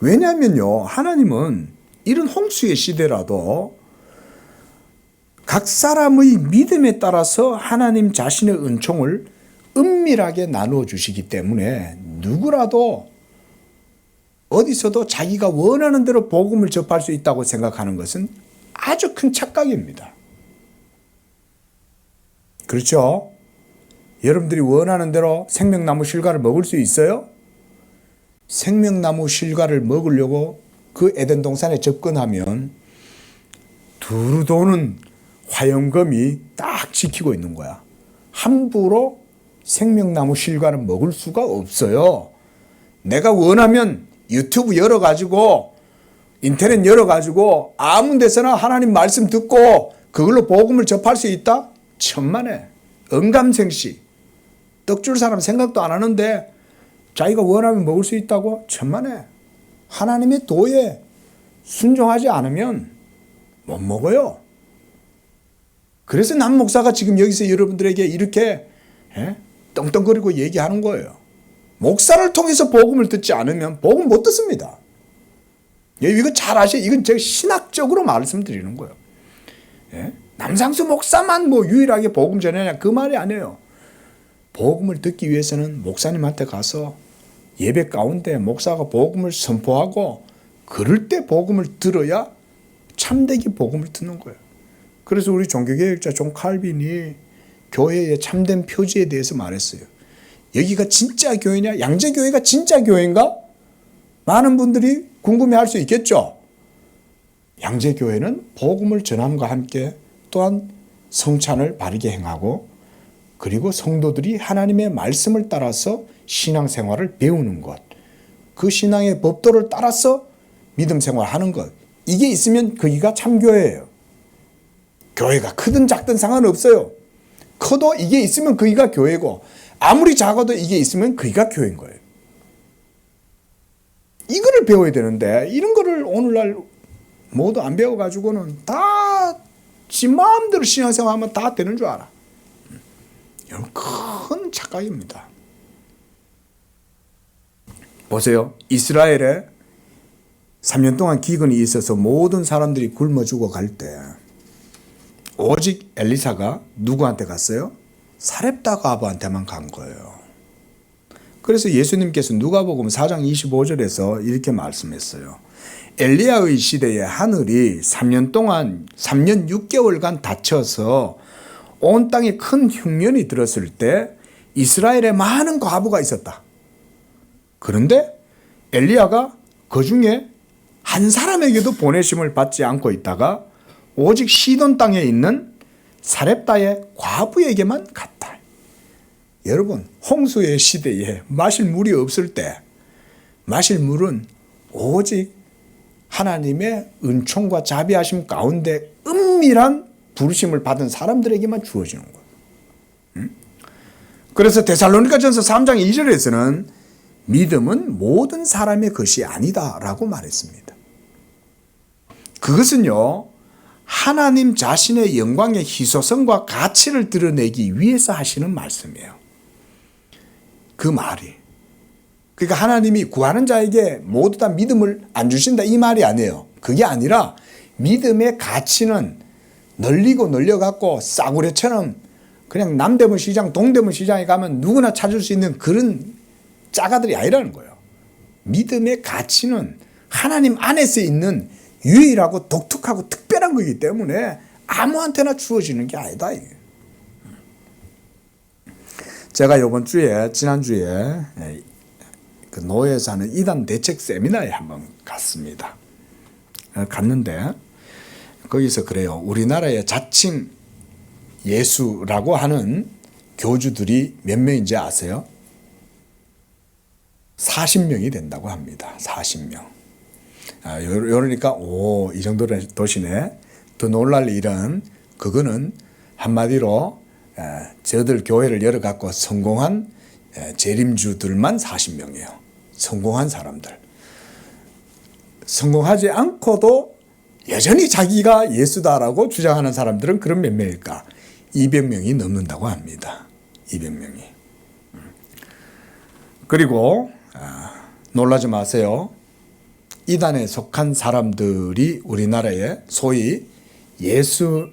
왜냐하면요, 하나님은 이런 홍수의 시대라도 각 사람의 믿음에 따라서 하나님 자신의 은총을 은밀하게 나누어 주시기 때문에 누구라도 어디서도 자기가 원하는 대로 복음을 접할 수 있다고 생각하는 것은 아주 큰 착각입니다. 그렇죠? 여러분들이 원하는 대로 생명나무 실과를 먹을 수 있어요? 생명나무 실과를 먹으려고 그 에덴 동산에 접근하면 두루 도는 화염검이 딱 지키고 있는 거야. 함부로 생명나무 실과는 먹을 수가 없어요. 내가 원하면 유튜브 열어가지고 인터넷 열어가지고 아무 데서나 하나님 말씀 듣고 그걸로 복음을 접할 수 있다? 천만에. 언감생시. 떡 줄 사람 생각도 안 하는데 자기가 원하면 먹을 수 있다고? 천만에. 하나님의 도에 순종하지 않으면 못 먹어요. 그래서 남 목사가 지금 여기서 여러분들에게 이렇게 떵떵거리고 얘기하는 거예요. 목사를 통해서 복음을 듣지 않으면 복음 못 듣습니다. 이거 잘 아셔요. 이건 제가 신학적으로 말씀드리는 거예요. 남상수 목사만 뭐 유일하게 복음 전하냐, 그 말이 아니에요. 복음을 듣기 위해서는 목사님한테 가서 예배 가운데 목사가 복음을 선포하고 그럴 때 복음을 들어야 참되게 복음을 듣는 거예요. 그래서 우리 종교개혁자 존 칼빈이 교회의 참된 표지에 대해서 말했어요. 여기가 진짜 교회냐? 양재교회가 진짜 교회인가? 많은 분들이 궁금해할 수 있겠죠. 양재교회는 복음을 전함과 함께 또한 성찬을 바르게 행하고 그리고 성도들이 하나님의 말씀을 따라서 신앙생활을 배우는 것, 그 신앙의 법도를 따라서 믿음 생활하는 것, 이게 있으면 거기가 참교회예요. 교회가 크든 작든 상관없어요. 커도 이게 있으면 거기가 교회고 아무리 작아도 이게 있으면 거기가 교회인 거예요. 이거를 배워야 되는데 이런 거를 오늘날 모두 안 배워가지고는 다 지 마음대로 신앙생활하면 다 되는 줄 알아. 이건 큰 착각입니다. 보세요. 이스라엘에 3년 동안 기근이 있어서 모든 사람들이 굶어 죽어갈 때 오직 엘리사가 누구한테 갔어요? 사렙다 과부한테만 간 거예요. 그래서 예수님께서 누가복음 4장 25절에서 이렇게 말씀했어요. 엘리야의 시대에 하늘이 3년 6개월간 닫혀서 온 땅에 큰 흉년이 들었을 때 이스라엘에 많은 과부가 있었다. 그런데 엘리야가 그 중에 한 사람에게도 보내심을 받지 않고 있다가 오직 시돈 땅에 있는 사렙다의 과부에게만 갔다. 여러분, 홍수의 시대에 마실 물이 없을 때 마실 물은 오직 하나님의 은총과 자비하심 가운데 은밀한 부르심을 받은 사람들에게만 주어지는 거예요. 그래서 데살로니가전서 3장 2절에서는 믿음은 모든 사람의 것이 아니다라고 말했습니다. 그것은요, 하나님 자신의 영광의 희소성과 가치를 드러내기 위해서 하시는 말씀이에요. 그 말이. 그러니까 하나님이 구하는 자에게 모두 다 믿음을 안 주신다 이 말이 아니에요. 그게 아니라 믿음의 가치는 널리고 널려갖고 싸구려처럼 그냥 남대문 시장, 동대문 시장에 가면 누구나 찾을 수 있는 그런 짜가들이 아니라는 거예요. 믿음의 가치는 하나님 안에서 있는 유일하고 독특하고 특별한 거기 때문에 아무한테나 주어지는 게 아니다. 제가 지난주에 그 노예에서 하는 이단 대책 세미나에 한번 갔습니다. 갔는데 거기서 그래요. 우리나라의 자칭 예수라고 하는 교주들이 몇 명인지 아세요? 40명이 된다고 합니다. 40명. 그러니까 이 정도 도시네. 더 놀랄 일은 그거는 한마디로 저들 교회를 열어갖고 성공한 재림주들만 40명이에요. 성공한 사람들. 성공하지 않고도 여전히 자기가 예수다라고 주장하는 사람들은 그런 몇 명일까? 200명이 넘는다고 합니다. 200명이. 그리고 놀라지 마세요. 이단에 속한 사람들이 우리나라에 소위 예수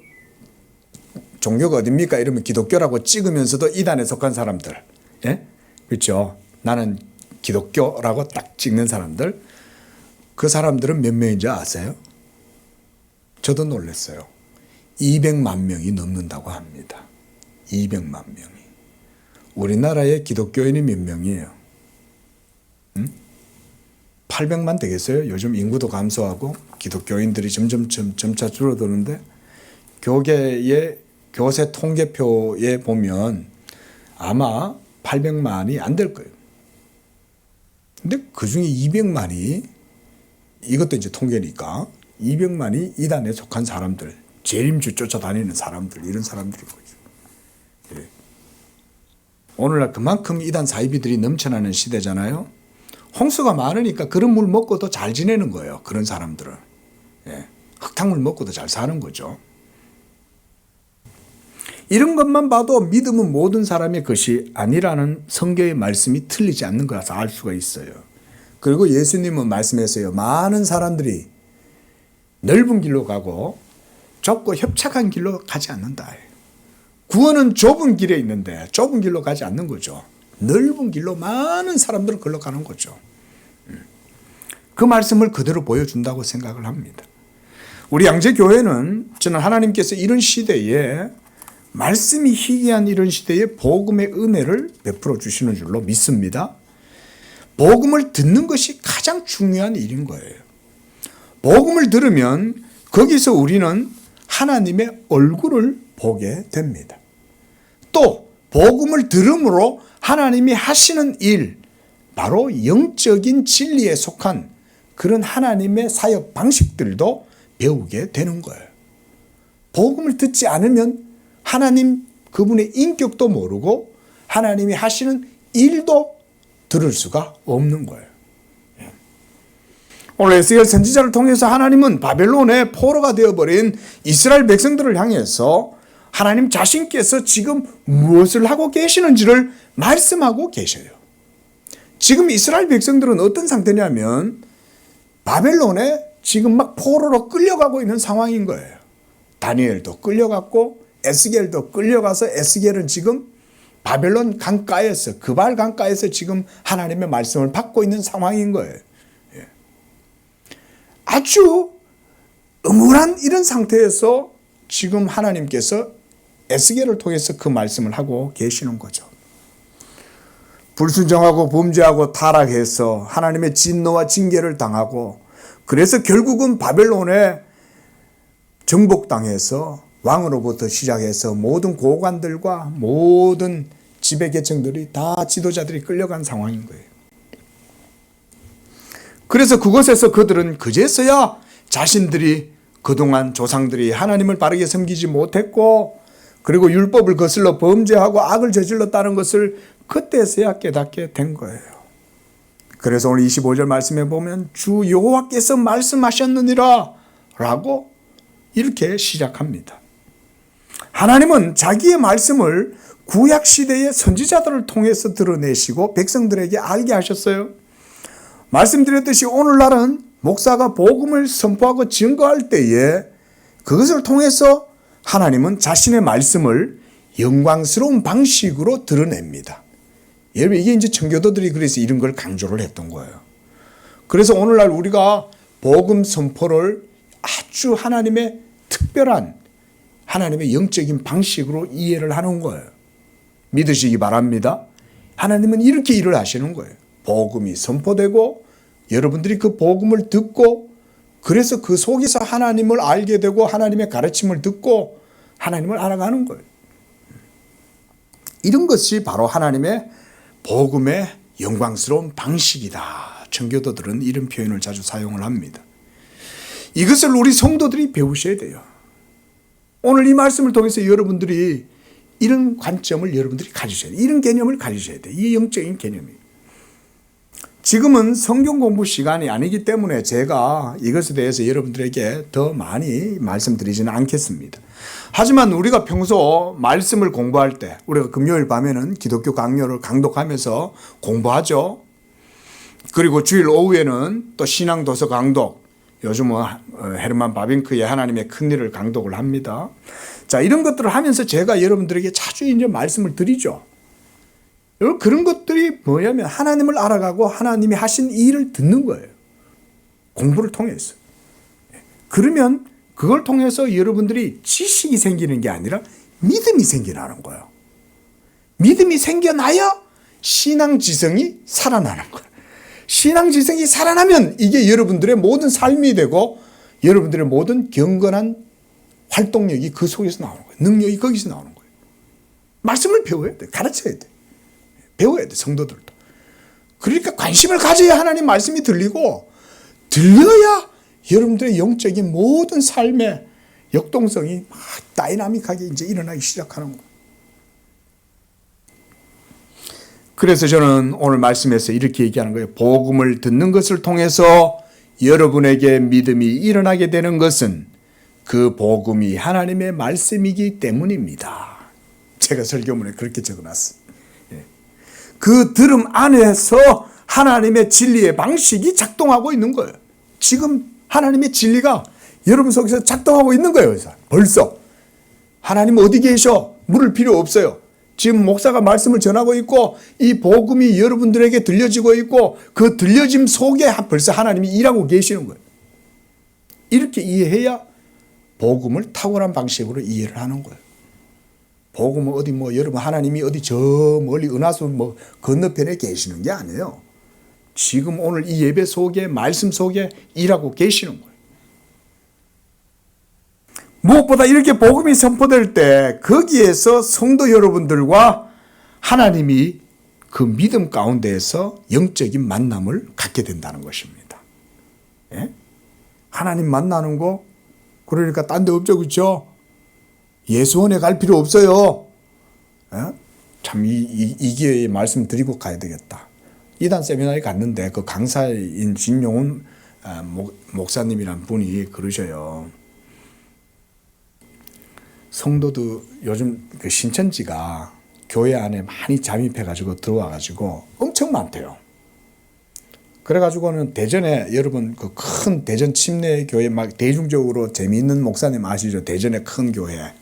종교가 어딥니까? 이러면 기독교라고 찍으면서도 이단에 속한 사람들. 예? 그렇죠? 나는 기독교라고 딱 찍는 사람들. 그 사람들은 몇 명인지 아세요? 저도 놀랐어요. 200만 명이 넘는다고 합니다. 200만 명이. 우리나라의 기독교인이 몇 명이에요? 800만 되겠어요? 요즘 인구도 감소하고 기독교인들이 점차 줄어드는데 교계의 교세 통계표에 보면 아마 800만이 안 될 거예요. 근데 그 중에 200만이 이것도 이제 통계니까 200만이 이단에 속한 사람들, 재림주 쫓아다니는 사람들, 이런 사람들인 거죠. 예. 오늘날 그만큼 이단 사이비들이 넘쳐나는 시대잖아요. 홍수가 많으니까 그런 물 먹고도 잘 지내는 거예요. 그런 사람들은. 예. 흙탕물 먹고도 잘 사는 거죠. 이런 것만 봐도 믿음은 모든 사람의 것이 아니라는 성경의 말씀이 틀리지 않는 거라서 알 수가 있어요. 그리고 예수님은 말씀했어요. 많은 사람들이 넓은 길로 가고 좁고 협착한 길로 가지 않는다. 구원은 좁은 길에 있는데 좁은 길로 가지 않는 거죠. 넓은 길로 많은 사람들은 걸로 가는 거죠. 그 말씀을 그대로 보여준다고 생각을 합니다. 우리 양재교회는 저는 하나님께서 이런 시대에 말씀이 희귀한 이런 시대에 복음의 은혜를 베풀어 주시는 줄로 믿습니다. 복음을 듣는 것이 가장 중요한 일인 거예요. 복음을 들으면 거기서 우리는 하나님의 얼굴을 보게 됩니다. 또 복음을 들음으로 하나님이 하시는 일, 바로 영적인 진리에 속한 그런 하나님의 사역 방식들도 배우게 되는 거예요. 복음을 듣지 않으면 하나님 그분의 인격도 모르고 하나님이 하시는 일도 들을 수가 없는 거예요. 오늘 에스겔 선지자를 통해서 하나님은 바벨론의 포로가 되어버린 이스라엘 백성들을 향해서 하나님 자신께서 지금 무엇을 하고 계시는지를 말씀하고 계셔요. 지금 이스라엘 백성들은 어떤 상태냐면 바벨론에 지금 막 포로로 끌려가고 있는 상황인 거예요. 다니엘도 끌려갔고 에스겔도 끌려가서 에스겔은 지금 바벨론 강가에서 그발 강가에서 지금 하나님의 말씀을 받고 있는 상황인 거예요. 아주 음울한 이런 상태에서 지금 하나님께서 에스겔을 통해서 그 말씀을 하고 계시는 거죠. 불순종하고 범죄하고 타락해서 하나님의 진노와 징계를 당하고 그래서 결국은 바벨론에 정복당해서 왕으로부터 시작해서 모든 고관들과 모든 지배계층들이 다 지도자들이 끌려간 상황인 거예요. 그래서 그곳에서 그들은 그제서야 자신들이 그동안 조상들이 하나님을 바르게 섬기지 못했고 그리고 율법을 거슬러 범죄하고 악을 저질렀다는 것을 그때서야 깨닫게 된 거예요. 그래서 오늘 25절 말씀에 보면 주 여호와께서 말씀하셨느니라 라고 이렇게 시작합니다. 하나님은 자기의 말씀을 구약시대의 선지자들을 통해서 드러내시고 백성들에게 알게 하셨어요. 말씀드렸듯이 오늘날은 목사가 복음을 선포하고 증거할 때에 그것을 통해서 하나님은 자신의 말씀을 영광스러운 방식으로 드러냅니다. 여러분 이게 이제 청교도들이 그래서 이런 걸 강조를 했던 거예요. 그래서 오늘날 우리가 복음 선포를 아주 하나님의 특별한 하나님의 영적인 방식으로 이해를 하는 거예요. 믿으시기 바랍니다. 하나님은 이렇게 일을 하시는 거예요. 복음이 선포되고 여러분들이 그 복음을 듣고 그래서 그 속에서 하나님을 알게 되고 하나님의 가르침을 듣고 하나님을 알아가는 거예요. 이런 것이 바로 하나님의 복음의 영광스러운 방식이다. 청교도들은 이런 표현을 자주 사용을 합니다. 이것을 우리 성도들이 배우셔야 돼요. 오늘 이 말씀을 통해서 여러분들이 이런 관점을 여러분들이 가지셔야 돼요. 이런 개념을 가지셔야 돼요. 이 영적인 개념이. 지금은 성경 공부 시간이 아니기 때문에 제가 이것에 대해서 여러분들에게 더 많이 말씀드리지는 않겠습니다. 하지만 우리가 평소 말씀을 공부할 때 우리가 금요일 밤에는 기독교 강요를 강독하면서 공부하죠. 그리고 주일 오후에는 또 신앙 도서 강독, 요즘은 헤르만 바빙크의 하나님의 큰 일을 강독을 합니다. 자, 이런 것들을 하면서 제가 여러분들에게 자주 이제 말씀을 드리죠. 그런 것들이 뭐냐면 하나님을 알아가고 하나님이 하신 일을 듣는 거예요. 공부를 통해서. 그러면 그걸 통해서 여러분들이 지식이 생기는 게 아니라 믿음이 생겨나는 거예요. 믿음이 생겨나야 신앙지성이 살아나는 거예요. 신앙지성이 살아나면 이게 여러분들의 모든 삶이 되고 여러분들의 모든 경건한 활동력이 그 속에서 나오는 거예요. 능력이 거기서 나오는 거예요. 말씀을 배워야 돼. 가르쳐야 돼. 배워야 돼, 성도들도. 그러니까 관심을 가져야 하나님 말씀이 들리고 들려야 여러분들의 영적인 모든 삶의 역동성이 막 다이나믹하게 이제 일어나기 시작하는 거예요. 그래서 저는 오늘 말씀에서 이렇게 얘기하는 거예요. 복음을 듣는 것을 통해서 여러분에게 믿음이 일어나게 되는 것은 그 복음이 하나님의 말씀이기 때문입니다. 제가 설교문에 그렇게 적어놨습니다. 그 들음 안에서 하나님의 진리의 방식이 작동하고 있는 거예요. 지금 하나님의 진리가 여러분 속에서 작동하고 있는 거예요. 벌써. 하나님 어디 계셔? 물을 필요 없어요. 지금 목사가 말씀을 전하고 있고 이 복음이 여러분들에게 들려지고 있고 그 들려짐 속에 벌써 하나님이 일하고 계시는 거예요. 이렇게 이해해야 복음을 탁월한 방식으로 이해를 하는 거예요. 복음은 어디 여러분 하나님이 어디 저 멀리 은하수 건너편에 계시는 게 아니에요. 지금 오늘 이 예배 속에 말씀 속에 일하고 계시는 거예요. 무엇보다 이렇게 복음이 선포될 때 거기에서 성도 여러분들과 하나님이 그 믿음 가운데에서 영적인 만남을 갖게 된다는 것입니다. 예? 하나님 만나는 거 그러니까 딴 데 없죠, 그렇죠? 예수원에 갈 필요 없어요. 참 이 기회에 말씀 드리고 가야 되겠다. 이단 세미나에 갔는데 그 강사인 진용훈 목사님이란 분이 그러셔요. 성도도 요즘 그 신천지가 교회 안에 많이 잠입해가지고 들어와가지고 엄청 많대요. 그래가지고는 대전에 여러분 그 큰 대전 침례 교회 막 대중적으로 재미있는 목사님 아시죠? 대전의 큰 교회.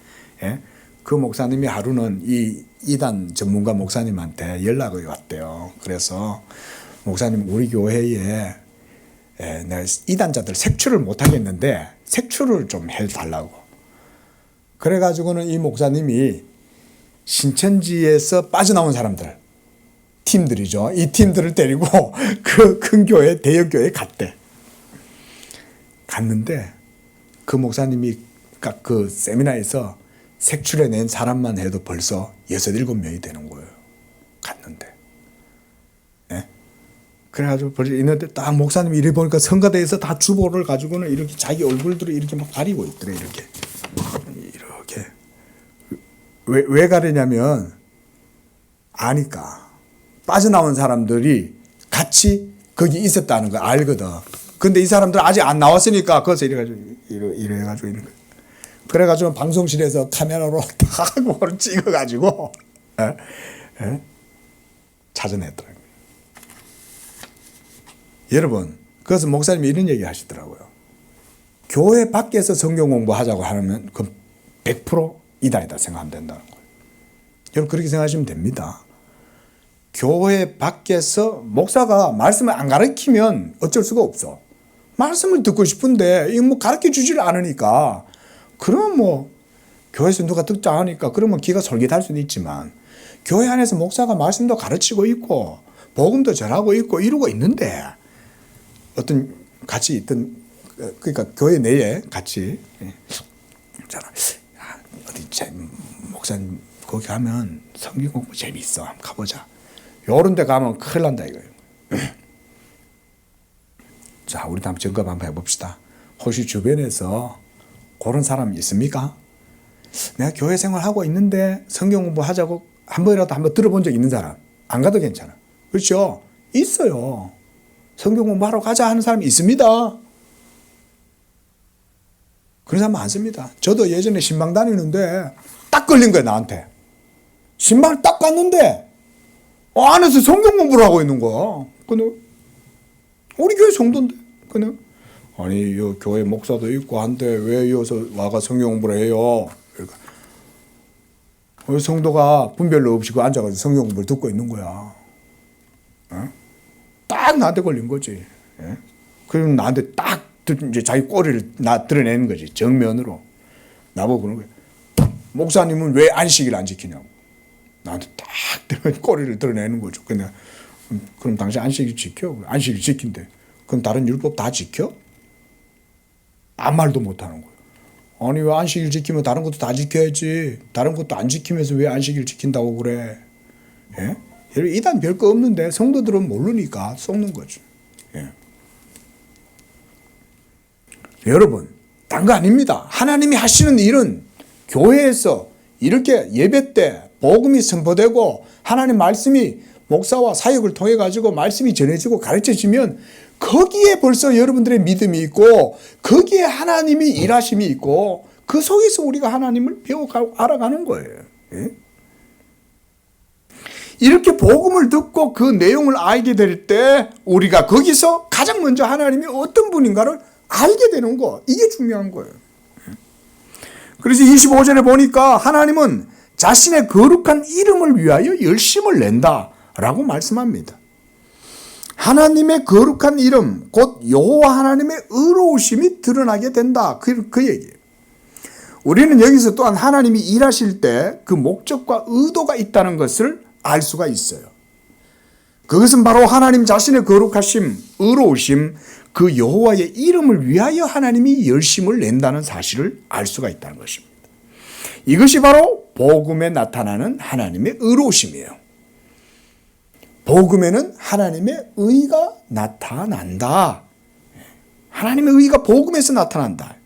예? 그 목사님이 하루는 이 이단 전문가 목사님한테 연락이 왔대요. 그래서 목사님 우리 교회에 내가 이단자들 색출을 못 하겠는데 색출을 좀 해달라고. 그래가지고는 이 목사님이 신천지에서 빠져나온 사람들 팀들이죠. 이 팀들을 데리고 그 큰 교회 대형 교회에 갔대. 갔는데 그 목사님이 그 세미나에서 색출해낸 사람만 해도 벌써 6, 7명이 되는 거예요. 갔는데. 예? 그래가지고 벌써 있는데 딱 목사님이 이래 보니까 성가대에서 다 주보를 가지고는 이렇게 자기 얼굴들을 이렇게 막 가리고 있더래. 이렇게. 왜 가리냐면 아니까. 빠져나온 사람들이 같이 거기 있었다는 거 알거든. 근데 이 사람들 아직 안 나왔으니까 거기서 이래가지고 이런 거. 그래가지고 방송실에서 카메라로 딱 그걸 찍어가지고 찾아냈더라고요. 여러분, 그래서 목사님이 이런 얘기 하시더라고요. 교회 밖에서 성경 공부하자고 하면 그 100% 이단이다 생각하면 된다는 거예요. 여러분 그렇게 생각하시면 됩니다. 교회 밖에서 목사가 말씀을 안 가르치면 어쩔 수가 없어. 말씀을 듣고 싶은데 이거 뭐 가르쳐 주질 않으니까 그러면 뭐 교회에서 누가 듣자 하니까 그러면 귀가 솔깃할 수도 있지만 교회 안에서 목사가 말씀도 가르치고 있고 복음도 전하고 있고 이러고 있는데 어떤 같이 있던 그러니까 교회 내에 같이 어디 목사님 거기 가면 성경 공부 재미있어 한번 가보자. 요런 데 가면 큰일 난다 이거예요. 자, 우리도 한번 점검 한번 해봅시다. 혹시 주변에서 그런 사람이 있습니까? 내가 교회 생활하고 있는데 성경 공부하자고 한 번이라도 한번 들어본 적 있는 사람 안 가도 괜찮아. 그렇죠? 있어요. 성경 공부하러 가자 하는 사람이 있습니다. 그런 사람 많습니다. 저도 예전에 신방 다니는데 딱 걸린 거야 나한테. 신방을 딱 갔는데 안에서 성경 공부를 하고 있는 거야. 근데 우리 교회 성도인데 그냥 아니 이 교회 목사도 있고 한데 왜 여기서 와가 성경 공부를 해요? 그러니까 우리 성도가 분별로 없이 앉아가지고 성경 공부를 듣고 있는 거야. 어? 딱 나한테 걸린 거지. 예? 그럼 나한테 딱 이제 자기 꼬리를 드러내는 거지. 정면으로 나보고 그러는 거야. 목사님은 왜 안식일 안 지키냐고. 나한테 딱 꼬리를 드러내는 거죠. 그럼 당신 안식일 지켜? 안식일 지킨대. 그럼 다른 율법 다 지켜? 아무 말도 못 하는 거예요. 아니 왜 안식일 지키면 다른 것도 다 지켜야지. 다른 것도 안 지키면서 왜 안식일 지킨다고 그래. 예? 이단 별거 없는데 성도들은 모르니까 속는 거죠. 예. 여러분 딴 거 아닙니다. 하나님이 하시는 일은 교회에서 이렇게 예배 때 복음이 선포되고 하나님 말씀이 목사와 사역을 통해 가지고 말씀이 전해지고 가르쳐지면 거기에 벌써 여러분들의 믿음이 있고 거기에 하나님이 일하심이 있고 그 속에서 우리가 하나님을 배워가고 알아가는 거예요. 예? 이렇게 복음을 듣고 그 내용을 알게 될 때 우리가 거기서 가장 먼저 하나님이 어떤 분인가를 알게 되는 거. 이게 중요한 거예요. 그래서 25절에 보니까 하나님은 자신의 거룩한 이름을 위하여 열심을 낸다라고 말씀합니다. 하나님의 거룩한 이름, 곧 여호와 하나님의 의로우심이 드러나게 된다. 그 얘기예요. 우리는 여기서 또한 하나님이 일하실 때 그 목적과 의도가 있다는 것을 알 수가 있어요. 그것은 바로 하나님 자신의 거룩하심, 의로우심, 그 여호와의 이름을 위하여 하나님이 열심을 낸다는 사실을 알 수가 있다는 것입니다. 이것이 바로 복음에 나타나는 하나님의 의로우심이에요. 복음에는 하나님의 의가 나타난다. 하나님의 의가 복음에서 나타난다.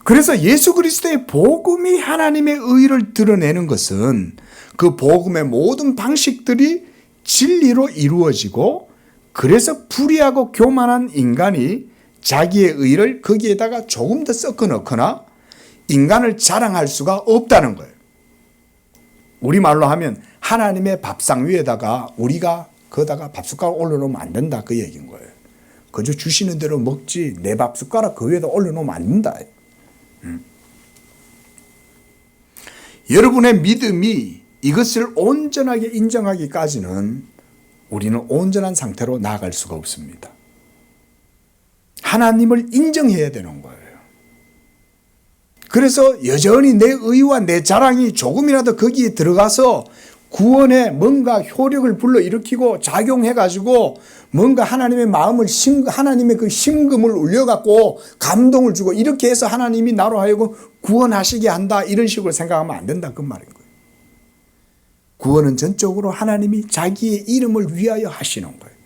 그래서 예수 그리스도의 복음이 하나님의 의를 드러내는 것은 그 복음의 모든 방식들이 진리로 이루어지고 그래서 불의하고 교만한 인간이 자기의 의를 거기에다가 조금 더 섞어 넣거나 인간을 자랑할 수가 없다는 거예요. 우리말로 하면 하나님의 밥상 위에다가 우리가 거기다가 밥숟가락 올려놓으면 안 된다 그 얘기인 거예요. 그저 주시는 대로 먹지 내 밥숟가락 그 위에다 올려놓으면 안 된다. 여러분의 믿음이 이것을 온전하게 인정하기까지는 우리는 온전한 상태로 나아갈 수가 없습니다. 하나님을 인정해야 되는 거예요. 그래서 여전히 내 의와 내 자랑이 조금이라도 거기에 들어가서 구원에 뭔가 효력을 불러일으키고 작용해가지고 뭔가 하나님의 마음을 하나님의 그 심금을 울려갖고 감동을 주고 이렇게 해서 하나님이 나로 하여금 구원하시게 한다 이런 식으로 생각하면 안 된다 그 말인 거예요. 구원은 전적으로 하나님이 자기의 이름을 위하여 하시는 거예요.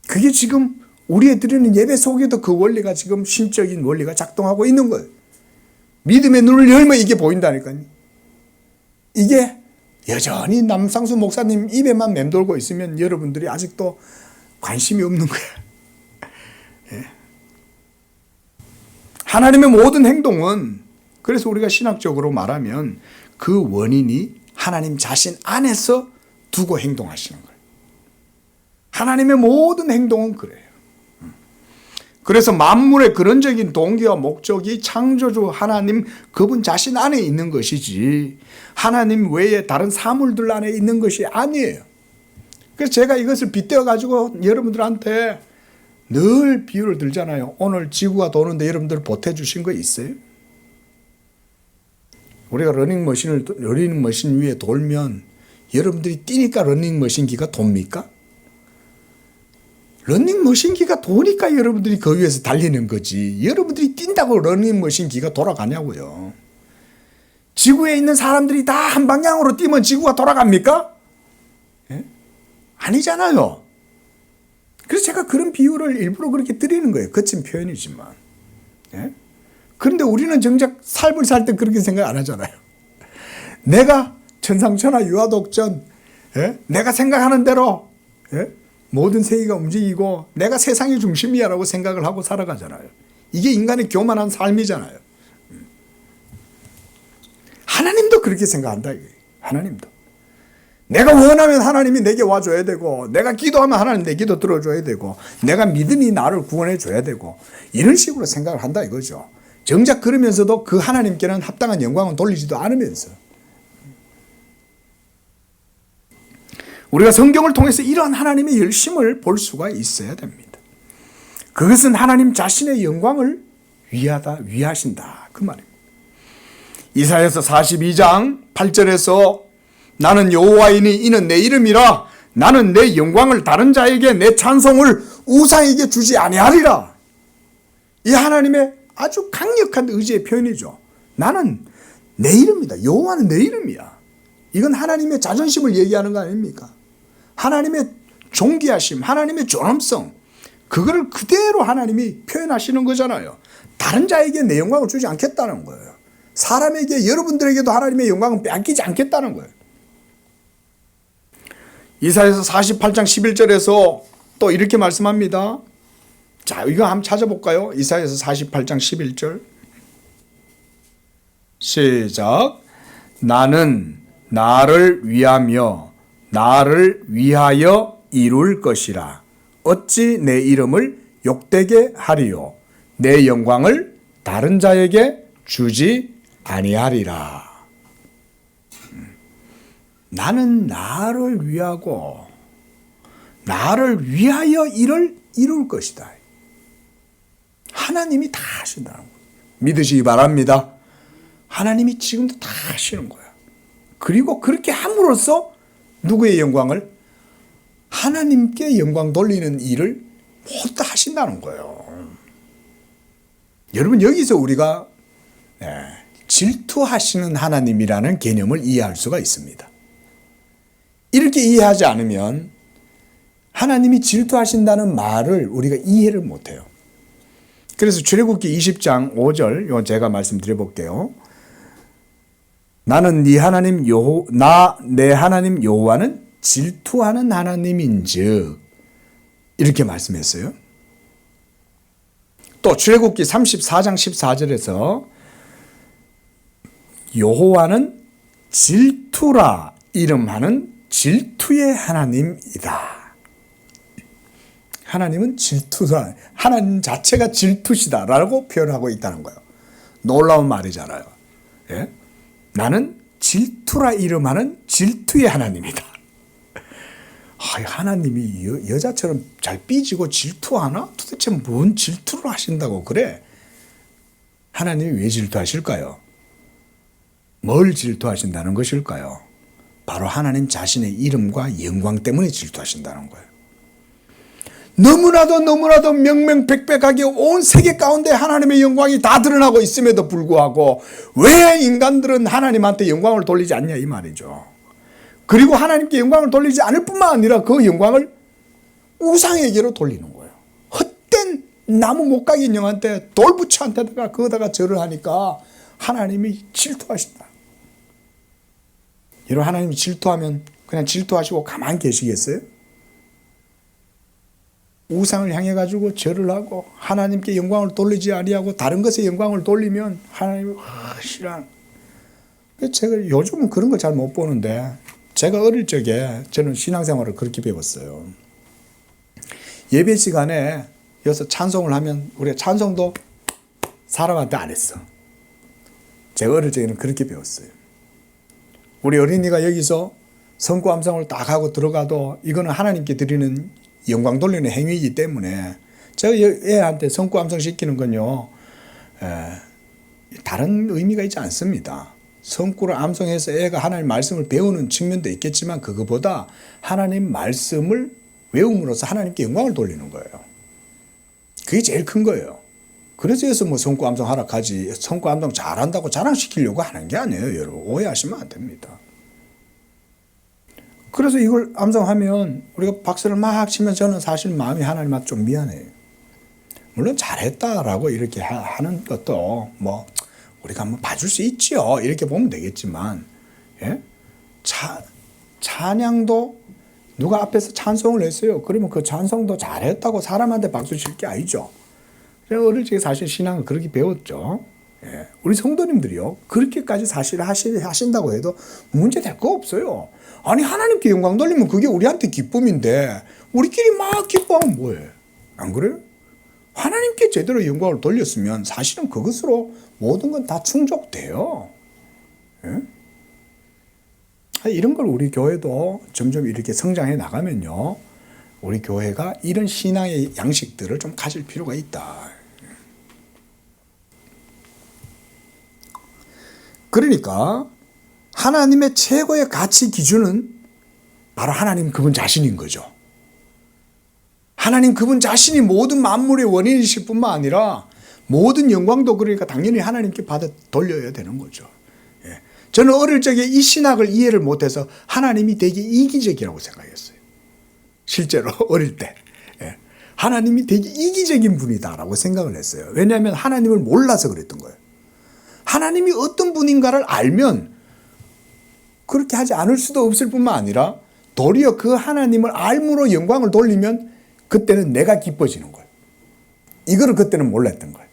그게 지금 우리의 드리는 예배 속에도 그 원리가 지금 신적인 원리가 작동하고 있는 거예요. 믿음의 눈을 열면 이게 보인다니까요. 이게 여전히 남상수 목사님 입에만 맴돌고 있으면 여러분들이 아직도 관심이 없는 거야. 하나님의 모든 행동은, 그래서 우리가 신학적으로 말하면 그 원인이 하나님 자신 안에서 두고 행동하시는 거예요. 하나님의 모든 행동은 그래요. 그래서 만물의 근원적인 동기와 목적이 창조주 하나님 그분 자신 안에 있는 것이지 하나님 외에 다른 사물들 안에 있는 것이 아니에요. 그래서 제가 이것을 빗대어 가지고 여러분들한테 늘 비유를 들잖아요. 오늘 지구가 도는데 여러분들 보태주신 거 있어요? 우리가 러닝머신 위에 돌면 여러분들이 뛰니까 러닝머신기가 돕니까? 러닝머신기가 도니까 여러분들이 그 위에서 달리는 거지. 여러분들이 뛴다고 러닝머신기가 돌아가냐고요. 지구에 있는 사람들이 다 한 방향으로 뛰면 지구가 돌아갑니까? 예? 아니잖아요. 그래서 제가 그런 비유를 일부러 그렇게 드리는 거예요. 거친 표현이지만. 예? 그런데 우리는 정작 삶을 살 때 그렇게 생각 안 하잖아요. 내가 천상천하 유아독전, 예? 내가 생각하는 대로, 예? 모든 세계가 움직이고 내가 세상의 중심이야 라고 생각을 하고 살아가잖아요. 이게 인간의 교만한 삶이잖아요. 하나님도 그렇게 생각한다. 하나님도. 내가 원하면 하나님이 내게 와줘야 되고, 내가 기도하면 하나님 내 기도 들어줘야 되고, 내가 믿으니 나를 구원해 줘야 되고, 이런 식으로 생각을 한다 이거죠. 정작 그러면서도 그 하나님께는 합당한 영광은 돌리지도 않으면서. 우리가 성경을 통해서 이런 하나님의 열심을 볼 수가 있어야 됩니다. 그것은 하나님 자신의 영광을 위하신다. 그 말입니다. 이사야서 42장 8절에서 나는 여호와이니 이는 내 이름이라 나는 내 영광을 다른 자에게 내 찬송을 우상에게 주지 아니하리라. 이 하나님의 아주 강력한 의지의 표현이죠. 나는 내 이름이다. 여호와는 내 이름이야. 이건 하나님의 자존심을 얘기하는 거 아닙니까? 하나님의 존귀하심, 하나님의 존엄성, 그거를 그대로 하나님이 표현하시는 거잖아요. 다른 자에게 내 영광을 주지 않겠다는 거예요. 사람에게, 여러분들에게도 하나님의 영광을 빼앗기지 않겠다는 거예요. 이사야서 48장 11절에서 또 이렇게 말씀합니다. 자, 이거 한번 찾아볼까요? 이사야서 48장 11절. 시작. 나는 나를 위하며 나를 위하여 이룰 것이라. 어찌 내 이름을 욕되게 하리요. 내 영광을 다른 자에게 주지 아니하리라. 나는 나를 위하고 나를 위하여 이룰 것이다. 하나님이 다 하신다는 거예요. 믿으시기 바랍니다. 하나님이 지금도 다 하시는 거예요. 그리고 그렇게 함으로써 누구의 영광을? 하나님께 영광 돌리는 일을 모두 다 하신다는 거예요. 여러분, 여기서 우리가 질투하시는 하나님이라는 개념을 이해할 수가 있습니다. 이렇게 이해하지 않으면 하나님이 질투하신다는 말을 우리가 이해를 못해요. 그래서 출애굽기 20장 5절 이건 제가 말씀드려 볼게요. 나는 네 하나님 내 하나님 여호와는 질투하는 하나님인즉 이렇게 말씀했어요. 또 출애굽기 34장 14절에서 여호와는 질투라 이름하는 질투의 하나님이다. 하나님은 질투다. 하나님 자체가 질투시다라고 표현하고 있다는 거예요. 놀라운 말이잖아요. 예? 나는 질투라 이름하는 질투의 하나님이다. 하나님이 여자처럼 잘 삐지고 질투하나? 도대체 뭔 질투를 하신다고 그래? 하나님이 왜 질투하실까요? 뭘 질투하신다는 것일까요? 바로 하나님 자신의 이름과 영광 때문에 질투하신다는 거예요. 너무나도 명명백백하게 온 세계 가운데 하나님의 영광이 다 드러나고 있음에도 불구하고 왜 인간들은 하나님한테 영광을 돌리지 않냐 이 말이죠. 그리고 하나님께 영광을 돌리지 않을 뿐만 아니라 그 영광을 우상에게로 돌리는 거예요. 헛된 나무 못가기 인형한테 돌부처한테다가 거기다가 절을 하니까 하나님이 질투하신다. 이런 하나님이 질투하면 그냥 질투하시고 가만히 계시겠어요? 우상을 향해 가지고 절을 하고 하나님께 영광을 돌리지 아니하고 다른 것에 영광을 돌리면 하나님이 싫어. 제가 요즘은 그런 걸 잘 못 보는데 제가 어릴 적에 저는 신앙생활을 그렇게 배웠어요. 예배 시간에 여기서 찬송을 하면 우리가 찬송도 사람한테 안 했어. 제가 어릴 적에는 그렇게 배웠어요. 우리 어린이가 여기서 성구 암송을 딱 하고 들어가도 이거는 하나님께 드리는 영광 돌리는 행위이기 때문에 제가 애한테 성구 암송 시키는 건요, 다른 의미가 있지 않습니다. 성구를 암송해서 애가 하나님 말씀을 배우는 측면도 있겠지만 그거보다 하나님 말씀을 외움으로써 하나님께 영광을 돌리는 거예요. 그게 제일 큰 거예요. 그래서 여기서 뭐 성구 암송 하라 하지 성구 암송 잘한다고 자랑시키려고 하는 게 아니에요. 여러분 오해하시면 안 됩니다. 그래서 이걸 암송하면 우리가 박수를 막 치면 저는 사실 마음이 하나님한테 좀 미안해요. 물론 잘했다라고 이렇게 하는 것도 뭐 우리가 한번 봐줄 수 있지요. 이렇게 보면 되겠지만, 예? 찬양도 누가 앞에서 찬송을 했어요. 그러면 그 찬송도 잘했다고 사람한테 박수 칠 게 아니죠. 제가 어릴 적에 사실 신앙을 그렇게 배웠죠. 예. 우리 성도님들이요. 그렇게까지 사실 하신다고 해도 문제 될 거 없어요. 아니, 하나님께 영광 돌리면 그게 우리한테 기쁨인데, 우리끼리 막 기뻐하면 뭐해? 안 그래요? 하나님께 제대로 영광을 돌렸으면 사실은 그것으로 모든 건 다 충족돼요. 예? 이런 걸 우리 교회도 점점 이렇게 성장해 나가면요, 우리 교회가 이런 신앙의 양식들을 좀 가질 필요가 있다. 그러니까 하나님의 최고의 가치 기준은 바로 하나님 그분 자신인 거죠. 하나님 그분 자신이 모든 만물의 원인이실 뿐만 아니라 모든 영광도 그러니까 당연히 하나님께 받아 돌려야 되는 거죠. 예. 저는 어릴 적에 이 신학을 이해를 못해서 하나님이 되게 이기적이라고 생각했어요. 실제로 어릴 때. 예. 하나님이 되게 이기적인 분이다라고 생각을 했어요. 왜냐하면 하나님을 몰라서 그랬던 거예요. 하나님이 어떤 분인가를 알면 그렇게 하지 않을 수도 없을 뿐만 아니라 도리어 그 하나님을 알므로 영광을 돌리면 그때는 내가 기뻐지는 거예요. 이거를 그때는 몰랐던 거예요.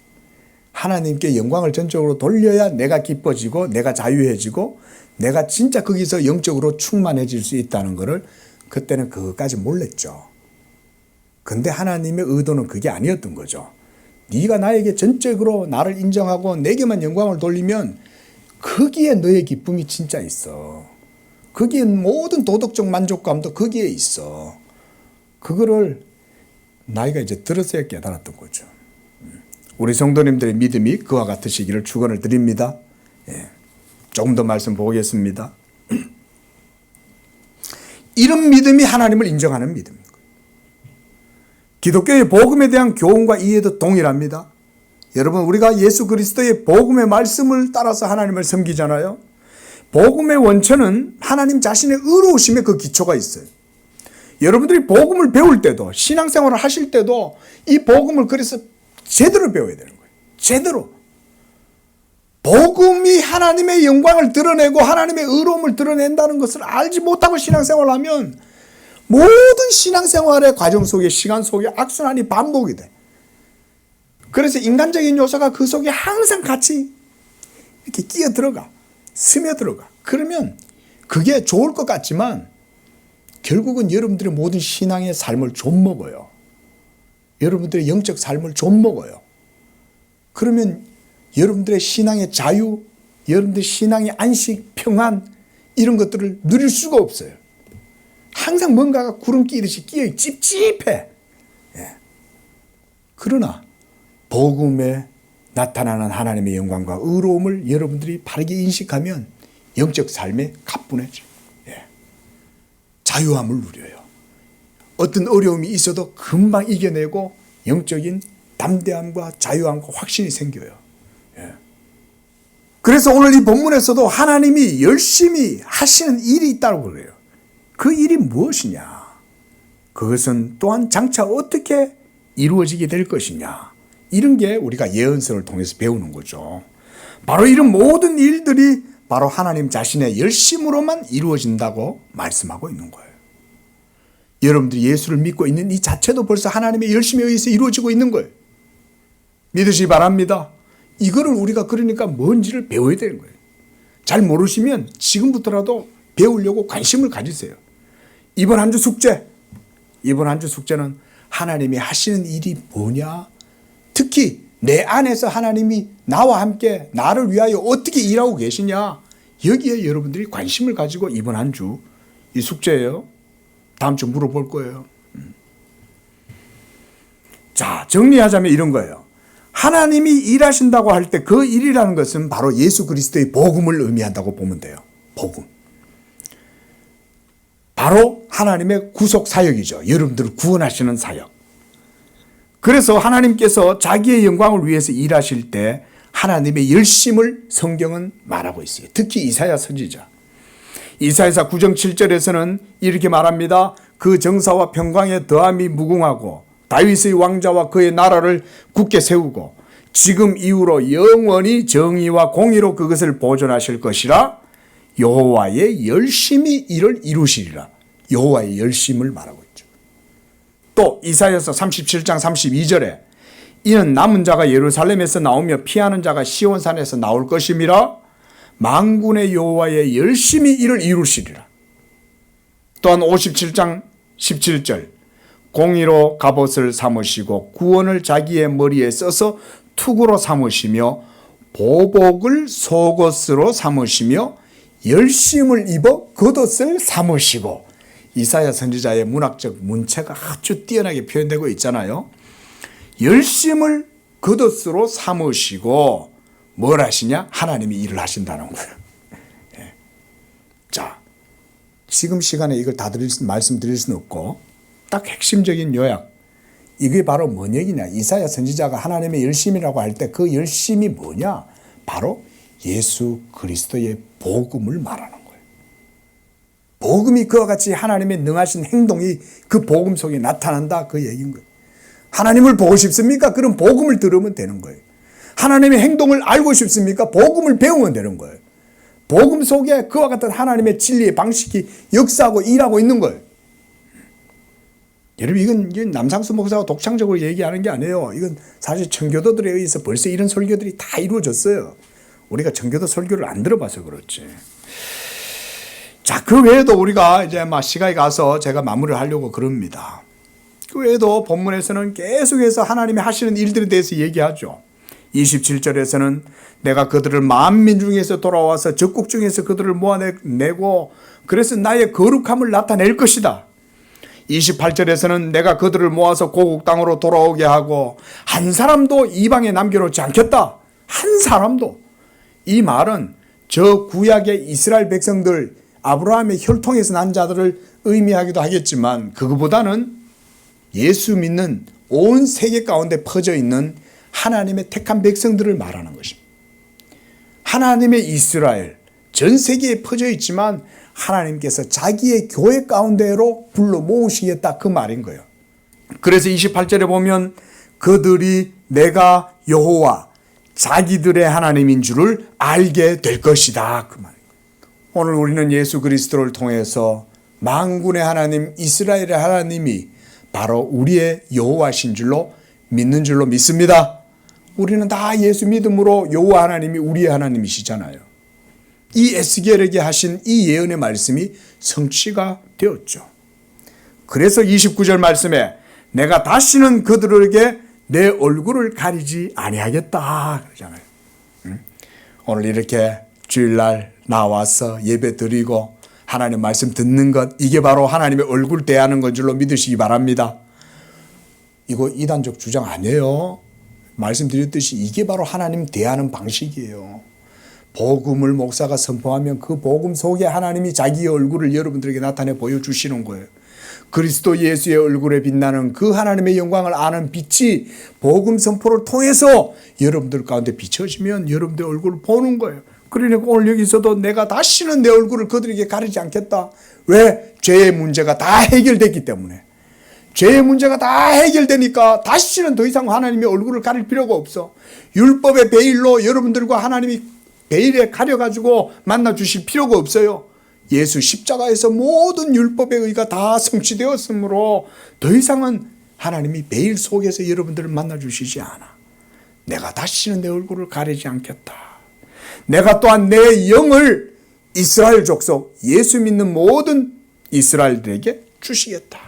하나님께 영광을 전적으로 돌려야 내가 기뻐지고 내가 자유해지고 내가 진짜 거기서 영적으로 충만해질 수 있다는 것을 그때는 그것까지 몰랐죠. 근데 하나님의 의도는 그게 아니었던 거죠. 네가 나에게 전적으로 나를 인정하고 내게만 영광을 돌리면 거기에 너의 기쁨이 진짜 있어. 거기에 모든 도덕적 만족감도 거기에 있어. 그거를 나이가 이제 들어서야 깨달았던 거죠. 우리 성도님들의 믿음이 그와 같으시기를 축원을 드립니다. 예. 조금 더 말씀 보겠습니다. 이런 믿음이 하나님을 인정하는 믿음입니다. 기독교의 복음에 대한 교훈과 이해도 동일합니다. 여러분, 우리가 예수 그리스도의 복음의 말씀을 따라서 하나님을 섬기잖아요. 복음의 원천은 하나님 자신의 의로우심에 그 기초가 있어요. 여러분들이 복음을 배울 때도 신앙생활을 하실 때도 이 복음을 그래서 제대로 배워야 되는 거예요. 제대로. 복음이 하나님의 영광을 드러내고 하나님의 의로움을 드러낸다는 것을 알지 못하고 신앙생활을 하면 모든 신앙생활의 과정 속에 시간 속에 악순환이 반복이 돼. 그래서 인간적인 요소가 그 속에 항상 같이 이렇게 끼어 들어가. 스며들어가. 그러면 그게 좋을 것 같지만 결국은 여러분들의 모든 신앙의 삶을 좀먹어요. 여러분들의 영적 삶을 좀먹어요. 그러면 여러분들의 신앙의 자유, 여러분들의 신앙의 안식, 평안 이런 것들을 누릴 수가 없어요. 항상 뭔가가 구름 끼듯이 끼어 찝찝해. 예. 그러나 복음에 나타나는 하나님의 영광과 의로움을 여러분들이 바르게 인식하면 영적 삶에 가뿐해져요. 예. 자유함을 누려요. 어떤 어려움이 있어도 금방 이겨내고 영적인 담대함과 자유함과 확신이 생겨요. 예. 그래서 오늘 이 본문에서도 하나님이 열심히 하시는 일이 있다고 그래요. 그 일이 무엇이냐? 그것은 또한 장차 어떻게 이루어지게 될 것이냐? 이런 게 우리가 예언서를 통해서 배우는 거죠. 바로 이런 모든 일들이 바로 하나님 자신의 열심으로만 이루어진다고 말씀하고 있는 거예요. 여러분들이 예수를 믿고 있는 이 자체도 벌써 하나님의 열심에 의해서 이루어지고 있는 거예요. 믿으시기 바랍니다. 이거를 우리가 그러니까 뭔지를 배워야 되는 거예요. 잘 모르시면 지금부터라도 배우려고 관심을 가지세요. 이번 한 주 숙제. 이번 한 주 숙제는 하나님이 하시는 일이 뭐냐? 특히 내 안에서 하나님이 나와 함께 나를 위하여 어떻게 일하고 계시냐? 여기에 여러분들이 관심을 가지고 이번 한 주 이 숙제예요. 다음 주 물어볼 거예요. 자, 정리하자면 이런 거예요. 하나님이 일하신다고 할 때 그 일이라는 것은 바로 예수 그리스도의 복음을 의미한다고 보면 돼요. 복음. 바로 하나님의 구속 사역이죠. 여러분들을 구원하시는 사역. 그래서 하나님께서 자기의 영광을 위해서 일하실 때 하나님의 열심을 성경은 말하고 있어요. 특히 이사야 선지자. 이사야서 9장 7절에서는 이렇게 말합니다. 그 정사와 평강의 더함이 무궁하고 다윗의 왕자와 그의 나라를 굳게 세우고 지금 이후로 영원히 정의와 공의로 그것을 보존하실 것이라. 여호와의 열심히 이를 이루시리라. 여호와의 열심을 말하고 있죠. 또 이사야서 37장 32절에 이는 남은 자가 예루살렘에서 나오며 피하는 자가 시온산에서 나올 것임이라. 만군의 여호와의 열심히 이를 이루시리라. 또한 57장 17절 공의로 갑옷을 삼으시고 구원을 자기의 머리에 써서 투구로 삼으시며 보복을 속옷으로 삼으시며 열심을 입어 겉옷을 삼으시고. 이사야 선지자의 문학적 문체가 아주 뛰어나게 표현되고 있잖아요. 열심을 겉옷으로 삼으시고 뭘 하시냐? 하나님이 일을 하신다는 거예요. 예. 자, 지금 시간에 이걸 다 말씀드릴 수는 없고 딱 핵심적인 요약. 이게 바로 뭔 얘기냐? 이사야 선지자가 하나님의 열심이라고 할 때 그 열심이 뭐냐? 바로 예수 그리스도의 복음을 말하는 거예요. 복음이 그와 같이 하나님의 능하신 행동이 그 복음 속에 나타난다, 그 얘기인 거예요. 하나님을 보고 싶습니까? 그럼 복음을 들으면 되는 거예요. 하나님의 행동을 알고 싶습니까? 복음을 배우면 되는 거예요. 복음 속에 그와 같은 하나님의 진리의 방식이 역사하고 일하고 있는 거예요. 여러분, 이건 남상수 목사가 독창적으로 얘기하는 게 아니에요. 이건 사실 청교도들에 의해서 벌써 이런 설교들이 다 이루어졌어요. 우리가 청교도 설교를 안 들어봐서 그렇지. 자, 그 외에도 우리가 이제 시간이 가서 제가 마무리를 하려고 그럽니다. 그 외에도 본문에서는 계속해서 하나님이 하시는 일들에 대해서 얘기하죠. 27절에서는 내가 그들을 만민 중에서 돌아와서 적국 중에서 그들을 모아내고 그래서 나의 거룩함을 나타낼 것이다. 28절에서는 내가 그들을 모아서 고국 땅으로 돌아오게 하고 한 사람도 이방에 남겨놓지 않겠다. 한 사람도. 이 말은 저 구약의 이스라엘 백성들, 아브라함의 혈통에서 난 자들을 의미하기도 하겠지만 그거보다는 예수 믿는 온 세계 가운데 퍼져 있는 하나님의 택한 백성들을 말하는 것입니다. 하나님의 이스라엘, 전 세계에 퍼져 있지만 하나님께서 자기의 교회 가운데로 불러 모으시겠다, 그 말인 거예요. 그래서 28절에 보면 그들이 내가 여호와 자기들의 하나님인 줄을 알게 될 것이다, 그 말이에요. 오늘 우리는 예수 그리스도를 통해서 만군의 하나님, 이스라엘의 하나님이 바로 우리의 여호와신 줄로 믿는 줄로 믿습니다. 우리는 다 예수 믿음으로 여호와 하나님이 우리의 하나님이시잖아요. 이 에스겔에게 하신 이 예언의 말씀이 성취가 되었죠. 그래서 29절 말씀에 내가 다시는 그들에게 내 얼굴을 가리지 아니하겠다 그러잖아요. 오늘 이렇게 주일날 나와서 예배 드리고 하나님 말씀 듣는 것, 이게 바로 하나님의 얼굴 대하는 건 줄로 믿으시기 바랍니다. 이거 이단적 주장 아니에요. 말씀드렸듯이 이게 바로 하나님 대하는 방식이에요. 복음을 목사가 선포하면 그 복음 속에 하나님이 자기의 얼굴을 여러분들에게 나타내 보여주시는 거예요. 그리스도 예수의 얼굴에 빛나는 그 하나님의 영광을 아는 빛이 복음 선포를 통해서 여러분들 가운데 비춰지면 여러분들 얼굴을 보는 거예요. 그러니까 오늘 여기서도 내가 다시는 내 얼굴을 그들에게 가리지 않겠다. 왜? 죄의 문제가 다 해결됐기 때문에. 죄의 문제가 다 해결되니까 다시는 더 이상 하나님의 얼굴을 가릴 필요가 없어. 율법의 베일로 여러분들과 하나님이 베일에 가려가지고 만나주실 필요가 없어요. 예수 십자가에서 모든 율법의 의가 다 성취되었으므로 더 이상은 하나님이 베일 속에서 여러분들을 만나주시지 않아. 내가 다시는 내 얼굴을 가리지 않겠다. 내가 또한 내 영을 이스라엘 족속, 예수 믿는 모든 이스라엘들에게 주시겠다.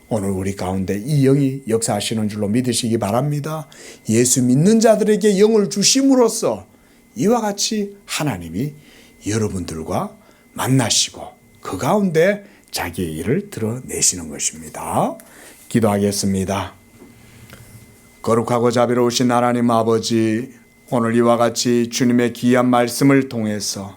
오늘 우리 가운데 이 영이 역사하시는 줄로 믿으시기 바랍니다. 예수 믿는 자들에게 영을 주심으로써 이와 같이 하나님이 여러분들과 만나시고 그 가운데 자기의 일을 드러내시는 것입니다. 기도하겠습니다. 거룩하고 자비로우신 하나님 아버지, 오늘 이와 같이 주님의 귀한 말씀을 통해서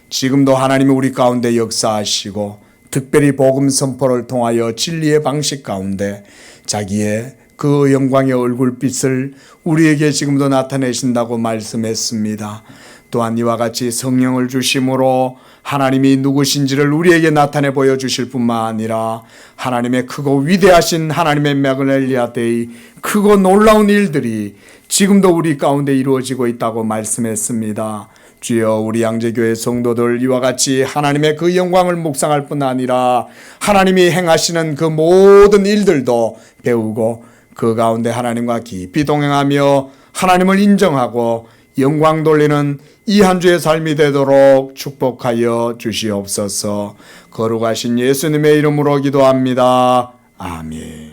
지금도 하나님이 우리 가운데 역사하시고 특별히 복음 선포를 통하여 진리의 방식 가운데 자기의 그 영광의 얼굴빛을 우리에게 지금도 나타내신다고 말씀했습니다. 또한 이와 같이 성령을 주심으로 하나님이 누구신지를 우리에게 나타내 보여주실 뿐만 아니라 하나님의 크고 위대하신 하나님의 메갈렐리아데이 크고 놀라운 일들이 지금도 우리 가운데 이루어지고 있다고 말씀했습니다. 주여, 우리 양재교회 성도들 이와 같이 하나님의 그 영광을 묵상할 뿐 아니라 하나님이 행하시는 그 모든 일들도 배우고 그 가운데 하나님과 깊이 동행하며 하나님을 인정하고 영광 돌리는 이 한 주의 삶이 되도록 축복하여 주시옵소서. 거룩하신 예수님의 이름으로 기도합니다. 아멘.